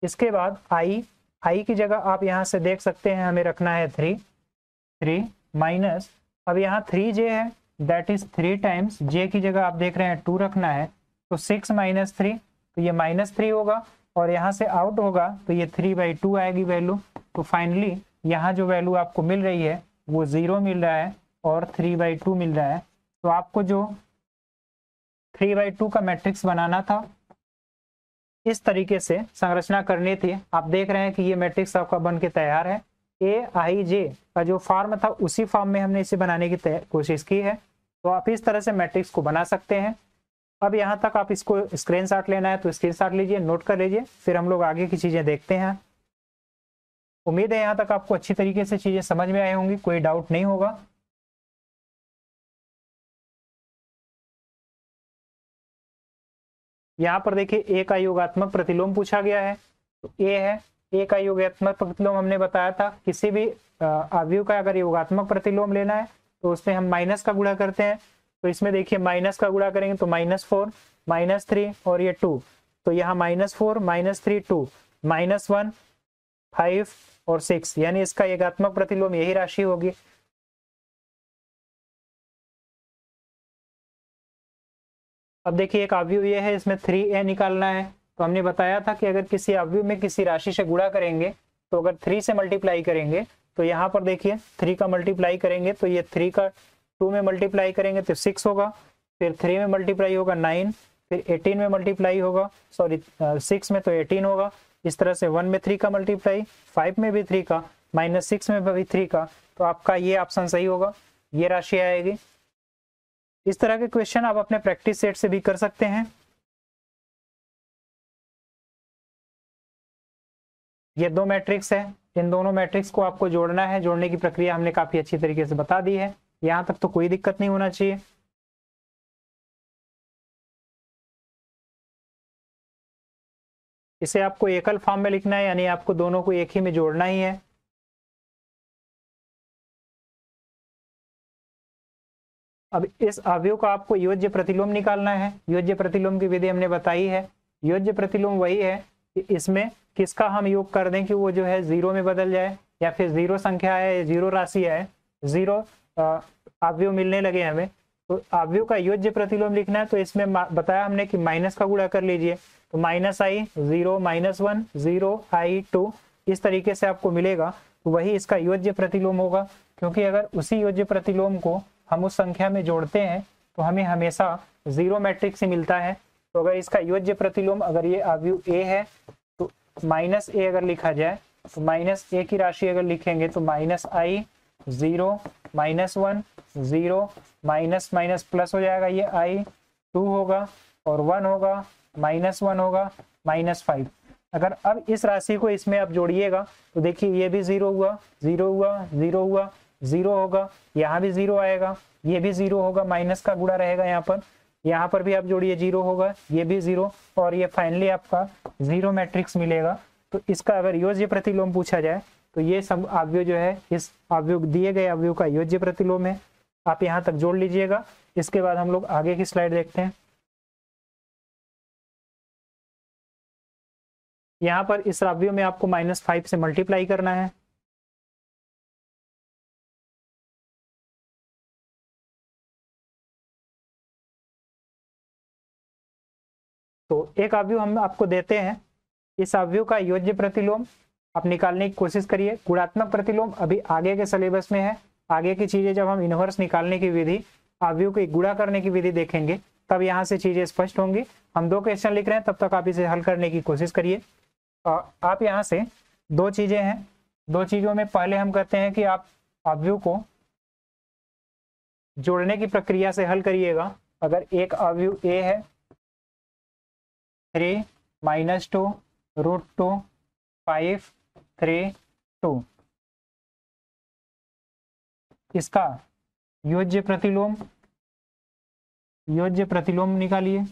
इसके बाद I की जगह आप यहाँ से देख सकते हैं हमें रखना है 3 माइनस, अब यहाँ 3J है, दैट इज 3 टाइम्स J की जगह आप देख रहे हैं 2 रखना है, तो 6 - 3, तो ये -3 होगा, और यहाँ से आउट होगा तो ये 3/2 आएगी वैल्यू। तो फाइनली यहाँ जो वैल्यू आपको मिल रही है वो 0 मिल रहा है और 3/2 मिल रहा है। तो आपको जो 3/2 का मैट्रिक्स बनाना था, इस तरीके से संरचना करनी थी। आप देख रहे हैं कि ये मैट्रिक्स आपका बन के तैयार है। AIJ का जो फॉर्म था उसी फॉर्म में हमने इसे बनाने की कोशिश की है। तो आप इस तरह से मैट्रिक्स को बना सकते हैं। अब यहाँ तक आप इसको स्क्रीनशॉट लेना है तो स्क्रीनशॉट लीजिए, नोट कर लीजिए, फिर हम लोग आगे की चीजें देखते हैं। उम्मीद है यहाँ तक आपको अच्छी तरीके से चीजें समझ में आई होंगी, कोई डाउट नहीं होगा। यहाँ पर देखिए ए का योगात्मक प्रतिलोम पूछा गया है, तो ए है, ए का योगात्मक प्रतिलोम हमने बताया था। किसी भी अवयव का अगर योगात्मक प्रतिलोम लेना है तो उसमें हम माइनस का गुणा करते हैं। तो इसमें देखिए माइनस का गुणा करेंगे तो -4 -3 और ये 2, तो यहाँ -4 -3 2 -1 5 और 6, यानी इसका एकात्मक प्रतिलोम यही राशि होगी। अब देखिए एक अवयव ये है, इसमें 3a निकालना है। तो हमने बताया था कि अगर किसी अवयव में किसी राशि से गुणा करेंगे तो अगर 3 से मल्टीप्लाई करेंगे तो यहाँ पर देखिए 3 का मल्टीप्लाई करेंगे तो ये 3 का 2 में मल्टीप्लाई करेंगे तो 6 होगा, फिर 3 में मल्टीप्लाई होगा 9, फिर 18 में मल्टीप्लाई होगा, सॉरी 6 में तो 18 होगा। इस तरह से 1 में 3 का मल्टीप्लाई, 5 में भी 3 का, -6 में भी 3 का, तो आपका ये ऑप्शन सही होगा। ये राशि आएगी। इस तरह के क्वेश्चन आप अपने प्रैक्टिस सेट से भी कर सकते हैं। ये दो मैट्रिक्स है, इन दोनों मैट्रिक्स को आपको जोड़ना है। जोड़ने की प्रक्रिया हमने काफी अच्छी तरीके से बता दी है, यहां तक तो कोई दिक्कत नहीं होना चाहिए। इसे आपको एकल फॉर्म में लिखना है, यानी आपको दोनों को एक ही में जोड़ना ही है। अब इस अवयव का आपको योज्य प्रतिलोम निकालना है। योज्य प्रतिलोम की विधि हमने बताई है। योज्य प्रतिलोम वही है कि इसमें किसका हम योग कर दें कि वो जो है जीरो में बदल जाए, या फिर जीरो संख्या है, जीरो राशि है, जीरो अवयव मिलने लगे हमें, तो अवयव का योज्य प्रतिलोम लिखना है। तो इसमें बताया हमने कि माइनस का गुणा कर लीजिए, तो माइनस आई 0 -1 0 आई 2, इस तरीके से आपको मिलेगा। तो वही इसका योज्य प्रतिलोम होगा, क्योंकि अगर उसी योज्य प्रतिलोम को हम उस संख्या में जोड़ते हैं तो हमें हमेशा जीरो मैट्रिक्स ही मिलता है। तो अगर इसका योज्य प्रतिलोम, अगर ये अवयव a है तो माइनस a अगर लिखा जाए, तो माइनस a की राशि अगर लिखेंगे तो माइनस आई 0 -1 0 माइनस माइनस प्लस हो जाएगा, ये आई 2 होगा और 1 होगा, -1 होगा, -5। अगर अब इस राशि को इसमें आप जोड़िएगा तो देखिए ये भी 0 हुआ, 0 हुआ, 0 हुआ, 0 होगा, यहाँ भी 0 आएगा, ये भी 0 होगा, माइनस का गुणा रहेगा यहाँ पर भी आप जोड़िए 0 होगा, ये भी 0, और ये फाइनली आपका 0 मैट्रिक्स मिलेगा। तो इसका अगर योज्य प्रतिलोम पूछा जाए तो ये सब अवयव जो है इस अवयव दिए गए अवयव का योज्य प्रतिलोम है। आप यहाँ तक जोड़ लीजिएगा। इसके बाद हम लोग आगे की स्लाइड देखते हैं। यहाँ पर इस अवयव में आपको -5 से मल्टीप्लाई करना है। तो एक अवयव हम आपको देते हैं, इस अवयव का योज्य प्रतिलोम आप निकालने की कोशिश करिए। गुणात्मक प्रतिलोम अभी आगे के सिलेबस में है। आगे की चीजें जब हम इनवर्स निकालने की विधि, अवयव को गुणा करने की विधि देखेंगे, तब यहाँ से चीजें स्पष्ट होंगी। हम दो क्वेश्चन लिख रहे हैं, तब तक आप इसे हल करने की कोशिश करिए। आप यहाँ से दो चीजें हैं, दो चीजों में पहले हम कहते हैं कि आप अवयव को जोड़ने की प्रक्रिया से हल करिएगा। अगर एक अवयव a है 3 -2 √2 5 3 2, इसका योज्य प्रतिलोम निकालिए।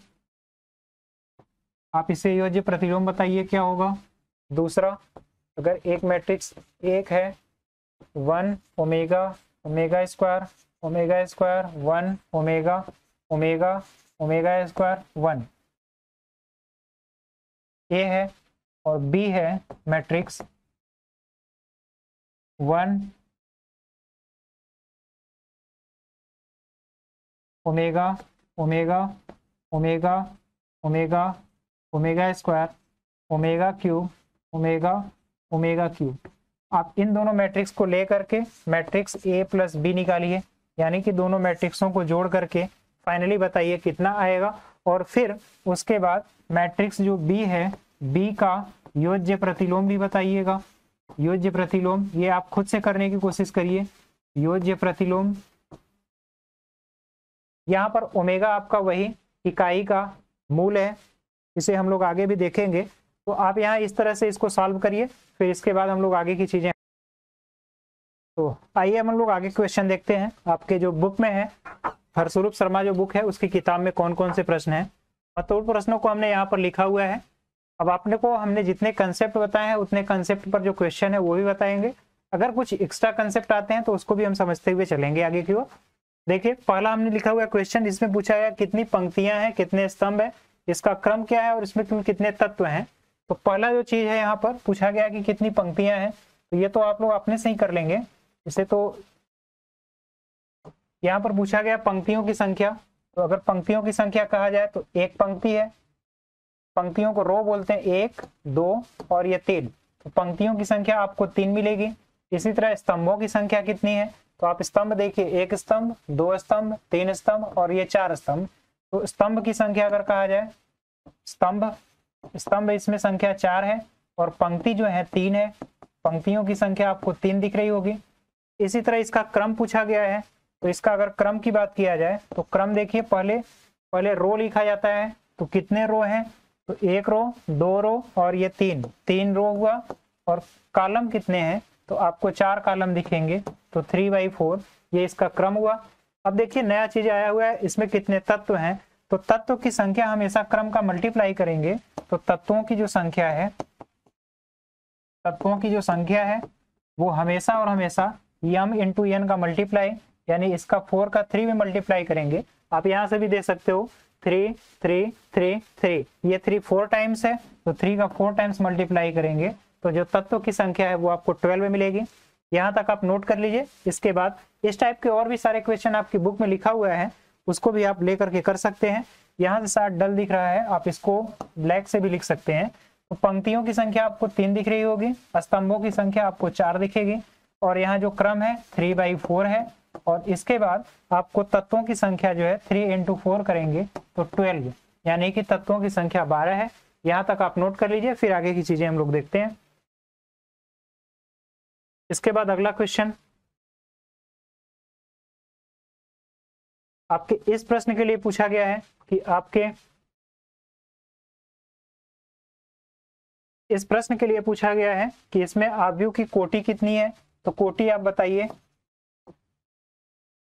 आप इसे योज्य प्रतिलोम बताइए क्या होगा। दूसरा, अगर एक मैट्रिक्स 1 है 1 omega omega square 1 omega omega omega square 1, ए है, और बी है matrix 1 omega omega omega omega omega square omega cube omega omega cube. आप इन दोनों मैट्रिक्स को लेकर के मैट्रिक्स a + b निकालिए, यानी कि दोनों मैट्रिक्सों को जोड़ करके फाइनली बताइए कितना आएगा। और फिर उसके बाद मैट्रिक्स जो b है, b का योज्य प्रतिलोम भी बताइएगा। योज्य प्रतिलोम ये आप खुद से करने की कोशिश करिए। योज्य प्रतिलोम, यहाँ पर ओमेगा आपका वही इकाई का मूल है, इसे हम लोग आगे भी देखेंगे। तो आप यहाँ इस तरह से इसको सॉल्व करिए, फिर इसके बाद हम लोग आगे की चीजें। तो आइए हम लोग आगे क्वेश्चन देखते हैं। आपके जो बुक में है, हरस्वरूप शर्मा जो बुक है, उसकी किताब में कौन कौन से प्रश्न हैं, महत्वपूर्ण प्रश्नों को हमने यहाँ पर लिखा हुआ है। अब आपने को हमने जितने कंसेप्ट बताए हैं उतने कंसेप्ट पर जो क्वेश्चन है वो भी बताएंगे। अगर कुछ एक्स्ट्रा कंसेप्ट आते हैं तो उसको भी हम समझते हुए चलेंगे आगे की ओर। देखिए, पहला हमने लिखा हुआ क्वेश्चन, इसमें पूछा गया कितनी पंक्तियां हैं, कितने स्तंभ है, इसका क्रम क्या है और इसमें कितने तत्व हैं। तो पहला जो चीज है, यहाँ पर पूछा गया कि कितनी पंक्तियां हैं, तो ये तो आप लोग अपने से ही कर लेंगे इसे। तो यहाँ पर पूछा गया पंक्तियों की संख्या। तो अगर पंक्तियों की संख्या कहा जाए तो एक पंक्ति है, पंक्तियों को रो बोलते हैं, 1 2 और ये 3, तो पंक्तियों की संख्या आपको 3 मिलेगी। इसी तरह स्तंभों की संख्या कितनी है, तो आप स्तंभ देखिए, 1 स्तंभ 2 स्तंभ 3 स्तंभ और ये 4 स्तंभ। तो स्तंभ की संख्या अगर कहा जाए, स्तंभ इसमें संख्या 4 है और पंक्ति जो है 3 है। पंक्तियों की संख्या आपको 3 दिख रही होगी। इसी तरह इसका क्रम पूछा गया है तो इसका अगर क्रम की बात किया जाए तो क्रम देखिए, पहले रो लिखा जाता है। तो कितने रो हैं, तो 1 रो, 2 रो और ये 3 रो हुआ। और कॉलम कितने हैं, तो आपको 4 कॉलम दिखेंगे, तो 3/4 ये इसका क्रम हुआ। अब देखिए नया चीज आया हुआ है, इसमें कितने तत्व हैं, तो तत्व की संख्या हमेशा क्रम का मल्टीप्लाई करेंगे। तो तत्वों की जो संख्या है वो हमेशा और हमेशा m इंटू n का मल्टीप्लाई, यानी इसका 4 का 3 में मल्टीप्लाई करेंगे। आप यहाँ से भी दे सकते हो 3 3 3 3, ये 3 4 टाइम्स है, तो 3 का 4 टाइम्स मल्टीप्लाई करेंगे तो जो तत्वों की संख्या है वो आपको 12 में मिलेगी। यहाँ तक आप नोट कर लीजिए। इसके बाद इस टाइप के और भी सारे क्वेश्चन आपकी बुक में लिखा हुआ है, उसको भी आप लेकर के कर सकते हैं। यहाँ से 60 डल दिख रहा है, आप इसको ब्लैक से भी लिख सकते हैं। तो पंक्तियों की संख्या आपको 3 दिख रही होगी, स्तंभों की संख्या आपको 4 दिखेगी, और यहाँ जो क्रम है 3/4 है। और इसके बाद आपको तत्वों की संख्या जो है 3 इंटू 4 करेंगे तो 12, यानी कि तत्वों की संख्या 12 है। यहाँ तक आप नोट कर लीजिए, फिर आगे की चीजें हम लोग देखते हैं। इसके बाद अगला क्वेश्चन आपके इस प्रश्न के लिए पूछा गया है कि इस प्रश्न के लिए पूछा गया है कि इसमें आव्यूह की कोटि कितनी है। तो कोटि आप बताइए।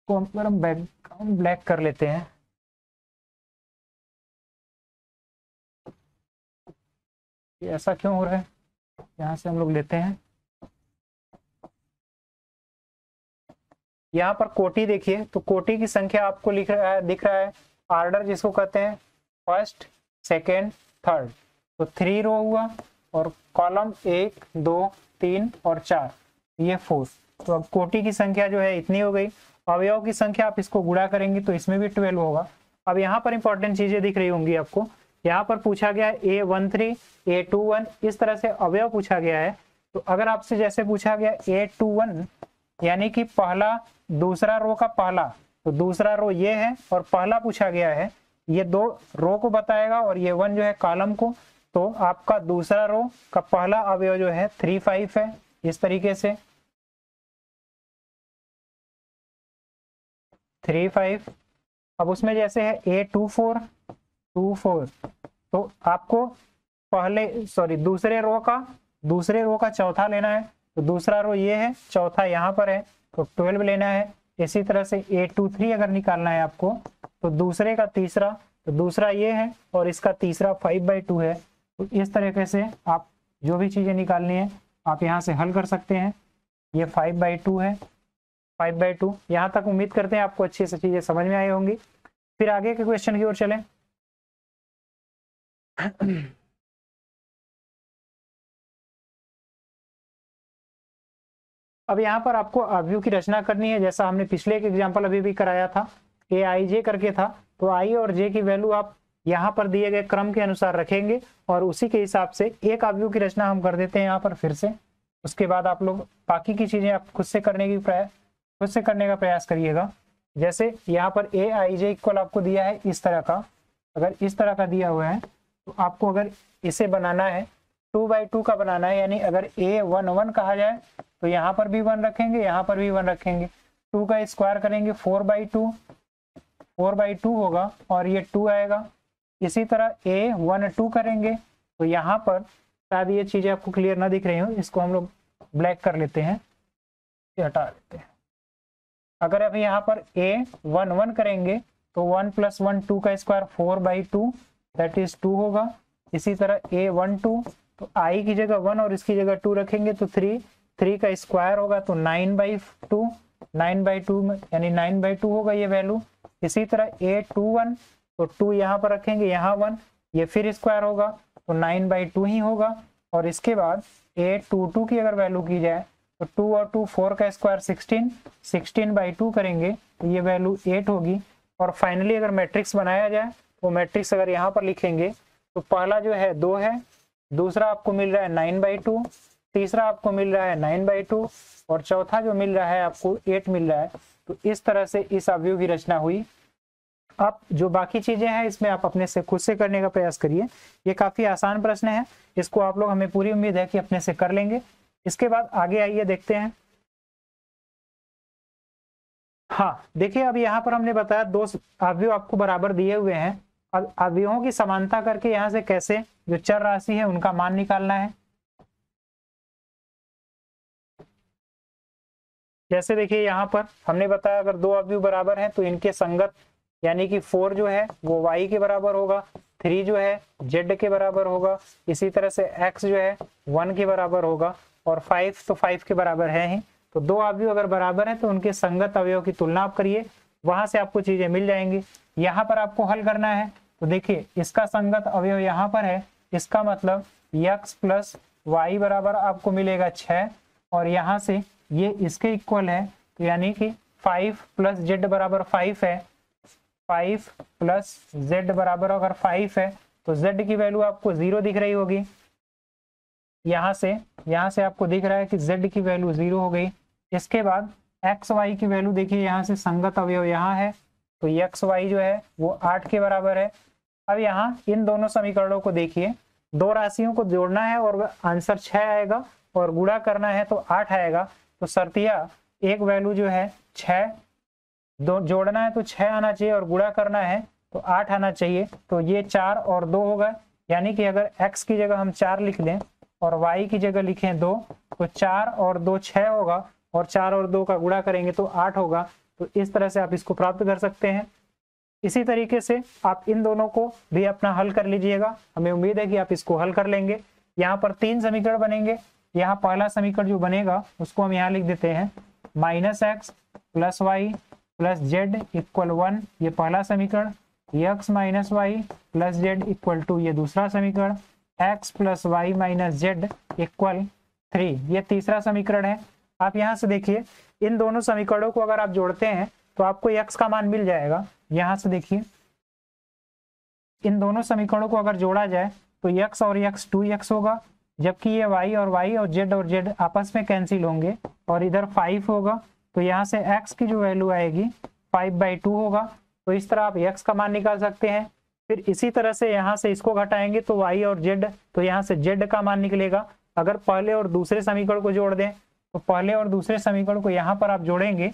को हम बैकग्राउंड ब्लैक कर लेते हैं। ये ऐसा क्यों हो रहा है, यहाँ से हम लोग लेते हैं। यहाँ पर कोटि देखिए, तो कोटि की संख्या आपको दिख रहा है ऑर्डर जिसको कहते हैं फर्स्ट, सेकेंड, थर्ड। तो 3 रो हुआ, और कॉलम 1 2 3 और 4, ये 4। तो अब कोटि की संख्या जो है इतनी हो गई। अवयव की संख्या आप इसको गुणा करेंगे तो इसमें भी 12 होगा। अब यहाँ पर इंपॉर्टेंट चीजें दिख रही होंगी आपको। यहाँ पर पूछा गया है A13 A21, इस तरह से अवयव पूछा गया है। तो अगर आपसे जैसे पूछा गया A21 यानी कि पहला दूसरा रो का पहला, तो दूसरा रो ये है और पहला पूछा गया है, ये 2 रो को बताएगा और ये 1 जो है कॉलम को। तो आपका दूसरा रो का पहला अवयव जो है 3 5 है, इस तरीके से 3 5। अब उसमें जैसे है A24 2 4, तो आपको दूसरे रो का चौथा लेना है। तो दूसरा रो ये है, चौथा यहाँ पर है, तो 12 लेना है। इसी तरह से A23 अगर निकालना है आपको, तो दूसरे का तीसरा, तो दूसरा ये है और इसका तीसरा 5/2 है। तो इस तरीके से आप जो भी चीजें निकालनी है आप यहाँ से हल कर सकते हैं। ये 5/2 है, 5/2। यहाँ तक उम्मीद करते हैं आपको अच्छी से चीजें समझ में आई होंगी। फिर आगे के क्वेश्चन की ओर चलें। अब यहाँ पर आपको अवयव की रचना करनी है, जैसा हमने पिछले एक एग्जाम्पल अभी भी कराया था, AIJ करके था। तो I और J की वैल्यू आप यहाँ पर दिए गए क्रम के अनुसार रखेंगे और उसी के हिसाब से एक अवयव की रचना हम कर देते हैं यहाँ पर फिर से। उसके बाद आप लोग बाकी की चीजें आप खुद से करने का प्रयास करिएगा। जैसे यहाँ पर AIJ इक्वल आपको दिया है इस तरह का, अगर इस तरह का दिया हुआ है तो आपको अगर इसे बनाना है 2/2 का बनाना है, यानी अगर A11 कहा जाए तो यहाँ पर भी 1 रखेंगे, यहाँ पर भी 1 रखेंगे। 2 का स्क्वायर करेंगे 4/2 होगा और ये 2 आएगा। इसी तरह A12 करेंगे तो यहाँ पर शायद ये चीजें आपको क्लियर ना दिख रही हो, इसको हम लोग ब्लैक कर लेते हैं, हटा देते हैं। अगर अभी यहाँ पर A11 करेंगे तो 1 + 1 2 का स्क्वायर 4/2 दैट इज 2 होगा। इसी तरह A12, तो I की जगह 1 और इसकी जगह 2 रखेंगे तो 3 का स्क्वायर होगा तो 9/2 यानी 9/2 होगा ये वैल्यू। इसी तरह A21, तो 2 यहाँ पर रखेंगे, यहाँ 1, ये फिर स्क्वायर होगा तो 9/2 ही होगा। और इसके बाद A22 की अगर वैल्यू की जाए तो 2 और 2 4 का स्क्वायर 16/2 करेंगे तो ये वैल्यू 8 होगी। और फाइनली अगर मैट्रिक्स बनाया जाए तो मैट्रिक्स अगर यहाँ पर लिखेंगे तो पहला जो है 2 है, दूसरा आपको मिल रहा है 9/2, तीसरा आपको मिल रहा है 9/2 और चौथा जो मिल रहा है आपको 8 मिल रहा है। तो इस तरह से इस अवयव की रचना हुई। अब जो बाकी चीजें हैं इसमें आप अपने से खुद से करने का प्रयास करिए। ये काफी आसान प्रश्न है, इसको आप लोग, हमें पूरी उम्मीद है कि अपने से कर लेंगे। इसके बाद आगे आइए देखते हैं। हाँ देखिए, अब यहाँ पर हमने बताया दो अवयव आपको बराबर दिए हुए हैं। अब अवयवों की समानता करके यहाँ से कैसे जो चर राशि है उनका मान निकालना है। जैसे देखिए यहाँ पर हमने बताया अगर दो अवयव बराबर हैं तो इनके संगत यानी कि 4 जो है वो y के बराबर होगा, 3 जो है z के बराबर होगा, इसी तरह से x जो है 1 के बराबर होगा और 5 तो 5 के बराबर है ही। तो दो अवयव अगर बराबर है तो उनके संगत अवयव की तुलना आप करिए, वहां से आपको चीजें मिल जाएंगी। यहाँ पर आपको हल करना है तो देखिए इसका संगत अवयव यहाँ पर है, इसका मतलब x प्लस वाई बराबर आपको मिलेगा 6 और यहाँ से ये इसके इक्वल है, तो यानी कि 5 प्लस जेड बराबर 5 है, 5 प्लस जेड बराबर अगर 5 है तो जेड की वैल्यू आपको 0 दिख रही होगी। यहाँ से आपको दिख रहा है कि जेड की वैल्यू 0 हो गई। इसके बाद एक्स वाई की वैल्यू देखिए, यहाँ से संगत अवयव यहाँ है तो एक्स वाई जो है वो 8 के बराबर है। अब यहाँ इन दोनों समीकरणों को देखिए, दो राशियों को जोड़ना है और आंसर 6 आएगा और गुणा करना है तो 8 आएगा। तो शर्तिया एक वैल्यू जो है 6, दो जोड़ना है तो 6 आना चाहिए और गुणा करना है तो 8 आना चाहिए। तो ये 4 और 2 होगा, यानी कि अगर x की जगह हम 4 लिख लें और y की जगह लिखें 2 तो 4 और 2 6 होगा और 4 और 2 का गुणा करेंगे तो 8 होगा। तो इस तरह से आप इसको प्राप्त कर सकते हैं। इसी तरीके से आप इन दोनों को भी अपना हल कर लीजिएगा, हमें उम्मीद है कि आप इसको हल कर लेंगे। यहाँ पर 3 समीकरण बनेंगे। यहाँ पहला समीकरण जो बनेगा उसको हम यहाँ लिख देते हैं -x plus Y plus Z equal 1, ये पहला समीकरण। x minus Y plus Z equal 2, ये दूसरा समीकरण। x plus Y minus Z equal 3, ये तीसरा समीकरण है। आप यहाँ से देखिए इन दोनों समीकरणों को अगर आप जोड़ते हैं तो आपको x का मान मिल जाएगा। यहाँ से देखिए इन दोनों समीकरणों को अगर जोड़ा जाए तो x और x 2x होगा, जबकि ये y और z आपस में कैंसिल होंगे और इधर 5 होगा। तो यहाँ से x की जो वैल्यू आएगी 5/2 होगा। तो इस तरह आप x का मान निकाल सकते हैं। फिर इसी तरह से यहाँ से इसको घटाएंगे तो y और z, तो यहाँ से z का मान निकलेगा। अगर पहले और दूसरे समीकरण को जोड़ दें तो पहले और दूसरे समीकरण को यहाँ पर आप जोड़ेंगे,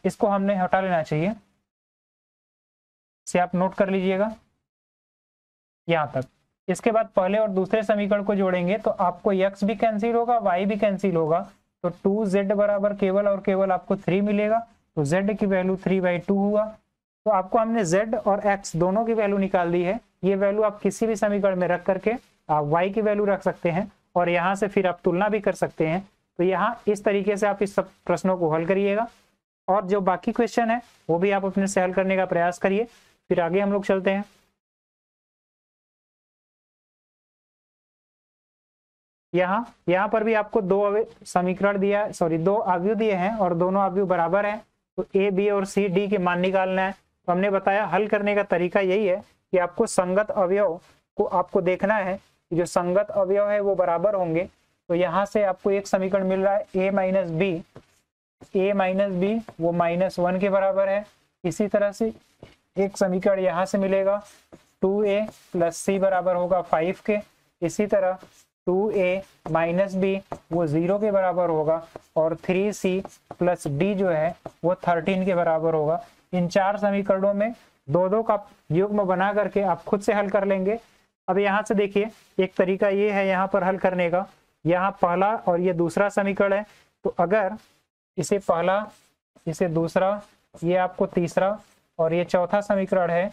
इसको हमने हटा लेना चाहिए, इसे आप नोट कर लीजिएगा यहाँ तक। इसके बाद पहले और दूसरे समीकरण को जोड़ेंगे तो आपको x भी कैंसिल होगा, y भी कैंसिल होगा, तो 2z बराबर केवल और केवल आपको 3 मिलेगा। तो z की वैल्यू 3/2 हुआ। तो आपको हमने z और x दोनों की वैल्यू निकाल दी है। ये वैल्यू आप किसी भी समीकरण में रख करके आप y की वैल्यू रख सकते हैं और यहाँ से फिर आप तुलना भी कर सकते हैं। तो यहाँ इस तरीके से आप इस सब प्रश्नों को हल करिएगा और जो बाकी क्वेश्चन है वो भी आप अपने से हल करने का प्रयास करिए। फिर आगे हम लोग चलते हैं। यहाँ पर भी आपको दो समीकरण दिया, सॉरी दो अवयव दिए हैं और दोनों अवयव बराबर हैं। तो ए बी और सी डी के मान निकालना है। तो हमने बताया हल करने का तरीका यही है कि आपको संगत अवयव को आपको देखना है कि जो संगत अवयव है वो बराबर होंगे। तो यहाँ से आपको एक समीकरण मिल रहा है a माइनस बी वो -1 के बराबर है। इसी तरह से एक समीकरण यहाँ से मिलेगा 2a प्लस सी बराबर होगा 5 के। इसी तरह 2a माइनस बी वो 0 के बराबर होगा और 3c प्लस डी जो है वो 13 के बराबर होगा। इन 4 समीकरणों में दो का युग्म बना करके आप खुद से हल कर लेंगे। अब यहाँ से देखिए एक तरीका ये है यहाँ पर हल करने का, यहाँ पहला और ये दूसरा समीकरण है। तो अगर इसे पहला, इसे दूसरा, ये आपको तीसरा और ये चौथा समीकरण है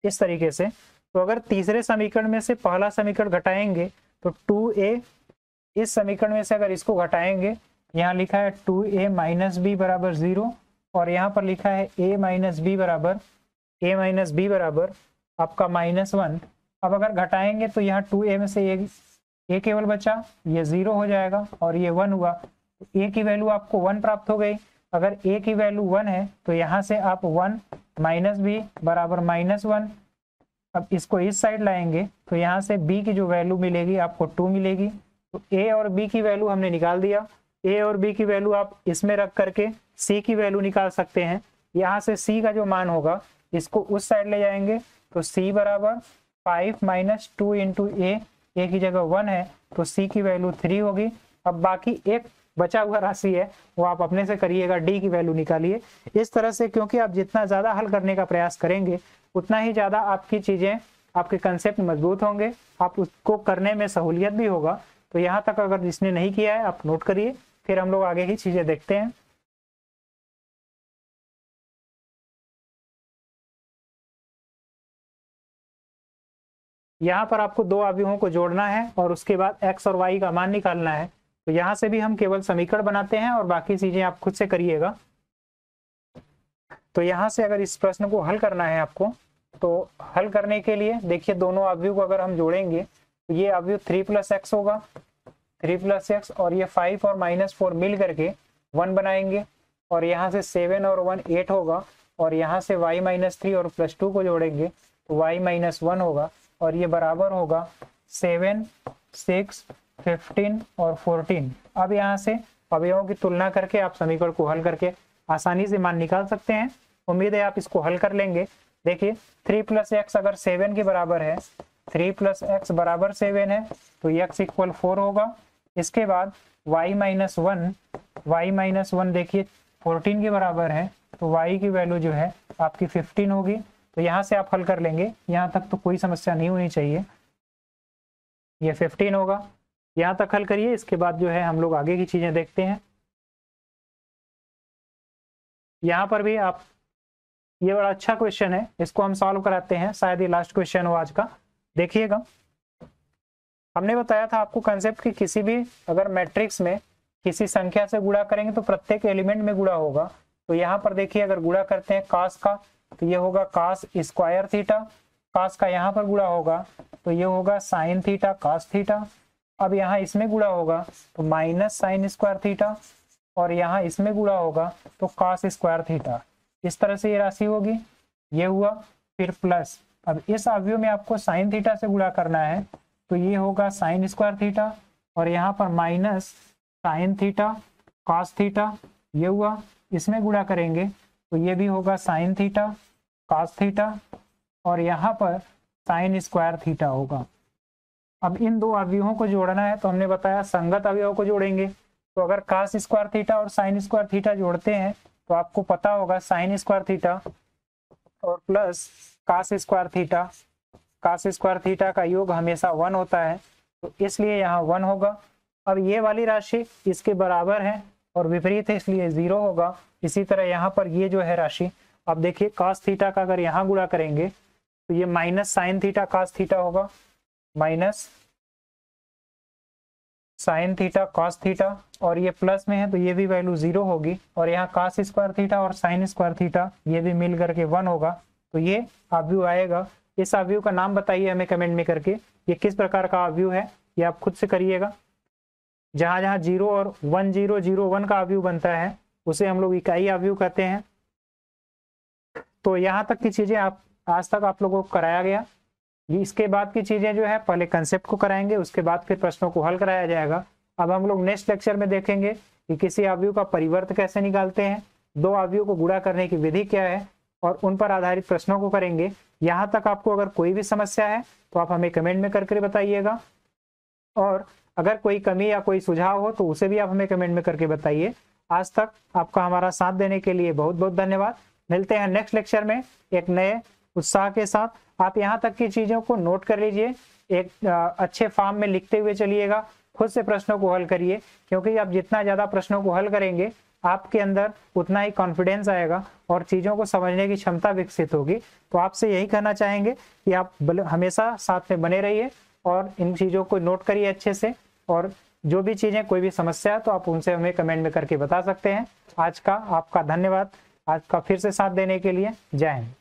इस तरीके से। तो अगर तीसरे समीकरण में से पहला समीकरण घटाएंगे तो 2a, इस समीकरण में से अगर इसको घटाएंगे, यहाँ लिखा है 2a माइनस बी बराबर 0 और यहाँ पर लिखा है a माइनस बी बराबर आपका -1। अब अगर घटाएंगे तो यहाँ 2a में से a केवल बचा, ये 0 हो जाएगा और ये 1 हुआ। a की वैल्यू आपको 1 प्राप्त हो गई। अगर a की वैल्यू 1 है तो यहाँ से आप 1 माइनस बी बराबर -1। अब इसको इस साइड लाएंगे तो यहाँ से b की जो वैल्यू मिलेगी आपको 2 मिलेगी। तो a और b की वैल्यू हमने निकाल दिया। a और b की वैल्यू आप इसमें रख करके c की वैल्यू निकाल सकते हैं। यहाँ से c का जो मान होगा इसको उस साइड ले जाएंगे तो c बराबर 5 माइनस 2 इंटू a की जगह 1 है तो c की वैल्यू 3 होगी। अब बाकी एक बचा हुआ राशि है वो आप अपने से करिएगा, डी की वैल्यू निकालिए इस तरह से, क्योंकि आप जितना ज़्यादा हल करने का प्रयास करेंगे उतना ही ज़्यादा आपकी चीज़ें, आपके कंसेप्ट मजबूत होंगे, आप उसको करने में सहूलियत भी होगा। तो यहाँ तक अगर जिसने नहीं किया है आप नोट करिए, फिर हम लोग आगे की चीज़ें देखते हैं। यहाँ पर आपको दो अवयवों को जोड़ना है और उसके बाद x और y का मान निकालना है। तो यहाँ से भी हम केवल समीकरण बनाते हैं और बाकी चीजें आप खुद से करिएगा। तो यहाँ से अगर इस प्रश्न को हल करना है आपको, तो हल करने के लिए देखिए दोनों अवयव को अगर हम जोड़ेंगे तो ये अवयव 3 + x होगा, 3 + x, और ये 5 और -4 मिल करके 1 बनाएंगे, और यहाँ से 7 और 1 8 होगा, और यहाँ से y - 3 और +2 को जोड़ेंगे तो y - 1 होगा, और ये बराबर होगा 7 6 15 और 14। अब यहाँ से अवयवों की तुलना करके आप समीकरण को हल करके आसानी से मान निकाल सकते हैं। उम्मीद है आप इसको हल कर लेंगे। देखिए 3 + x अगर 7 के बराबर है, 3 + x बराबर 7 है तो x = 4 होगा। इसके बाद y - 1 देखिए 14 के बराबर है तो y की वैल्यू जो है आपकी 15 होगी। तो यहाँ से आप हल कर लेंगे, यहाँ तक तो कोई समस्या नहीं होनी चाहिए। ये 15 होगा, यहाँ तक हल करिए। इसके बाद जो है हम लोग आगे की चीजें देखते हैं। यहाँ पर भी आप, ये बड़ा अच्छा क्वेश्चन है, इसको हम सॉल्व कराते हैं, शायद ये लास्ट क्वेश्चन हो आज का। देखिएगा, हमने बताया था आपको कंसेप्ट कि किसी भी अगर मैट्रिक्स में किसी संख्या से गुणा करेंगे तो प्रत्येक एलिमेंट में गुणा होगा। तो यहाँ पर देखिए अगर गुणा करते हैं cos का तो ये होगा cos स्क्वायर थीटा, cos का यहाँ पर गुणा होगा तो ये होगा sin थीटा cos थीटा। अब यहाँ इसमें गुणा होगा तो -sin स्क्वायर थीटा, और यहाँ इसमें गुणा होगा तो cos स्क्वायर थीटा। इस तरह से ये राशि होगी, ये हुआ, फिर प्लस। अब इस अवयव में आपको sin थीटा से गुणा करना है तो ये होगा sin स्क्वायर थीटा, और यहाँ पर -sin थीटा cos थीटा, ये हुआ। इसमें गुणा करेंगे तो ये भी होगा sin थीटा cos थीटा, और यहाँ पर sin स्क्वायर थीटा होगा। अब इन दो अवयवों को जोड़ना है तो हमने बताया संगत अवयवों को जोड़ेंगे। तो अगर cos स्क्वायर थीटा और sin स्क्वायर थीटा जोड़ते हैं तो आपको पता होगा sin स्क्वायर थीटा और plus cos square theta, cos square theta का योग हमेशा 1 होता है, तो इसलिए यहाँ 1 होगा। अब ये वाली राशि इसके बराबर है और विपरीत है, इसलिए 0 होगा। इसी तरह यहाँ पर ये जो है राशि, अब देखिए cos थीटा का अगर यहाँ गुणा करेंगे तो ये -sin थीटा cos थीटा होगा, -sin थीटा cos थीटा, और ये प्लस में है तो ये भी वैल्यू 0 होगी, और यहाँ cos स्क्वायर थीटा और sin स्क्वायर थीटा ये भी मिल करके 1 होगा। तो ये अवयव आएगा। इस अवयव का नाम बताइए हमें कमेंट में करके, ये किस प्रकार का अवयव है, ये आप खुद से करिएगा। जहां जहां 0 और 1 0 0 1 का अवयव बनता है उसे हम लोग इकाई अवयव कहते हैं। तो यहाँ तक की चीजें आप आज तक आप लोगों को कराया गया। इसके बाद की चीजें जो है पहले कंसेप्ट को कराएंगे, उसके बाद फिर प्रश्नों को हल कराया जाएगा। अब हम लोग नेक्स्ट लेक्चर में देखेंगे कि किसी अवयव का परिवर्त कैसे निकालते हैं, दो अवयव को गुणा करने की विधि क्या है, और उन पर आधारित प्रश्नों को करेंगे। यहाँ तक आपको अगर कोई भी समस्या है तो आप हमें कमेंट में करके बताइएगा, और अगर कोई कमी या कोई सुझाव हो तो उसे भी आप हमें कमेंट में करके बताइए। आज तक आपका हमारा साथ देने के लिए बहुत बहुत धन्यवाद। मिलते हैं नेक्स्ट लेक्चर में एक नए उत्साह के साथ। आप यहाँ तक की चीज़ों को नोट कर लीजिए, एक अच्छे फॉर्म में लिखते हुए चलिएगा, खुद से प्रश्नों को हल करिए, क्योंकि आप जितना ज़्यादा प्रश्नों को हल करेंगे आपके अंदर उतना ही कॉन्फिडेंस आएगा और चीज़ों को समझने की क्षमता विकसित होगी। तो आपसे यही कहना चाहेंगे कि आप हमेशा साथ में बने रहिए और इन चीज़ों को नोट करिए अच्छे से, और जो भी चीज़ें कोई भी समस्या है तो आप उनसे हमें कमेंट में करके बता सकते हैं। आज का आपका धन्यवाद, आज का फिर से साथ देने के लिए। जय हिंद।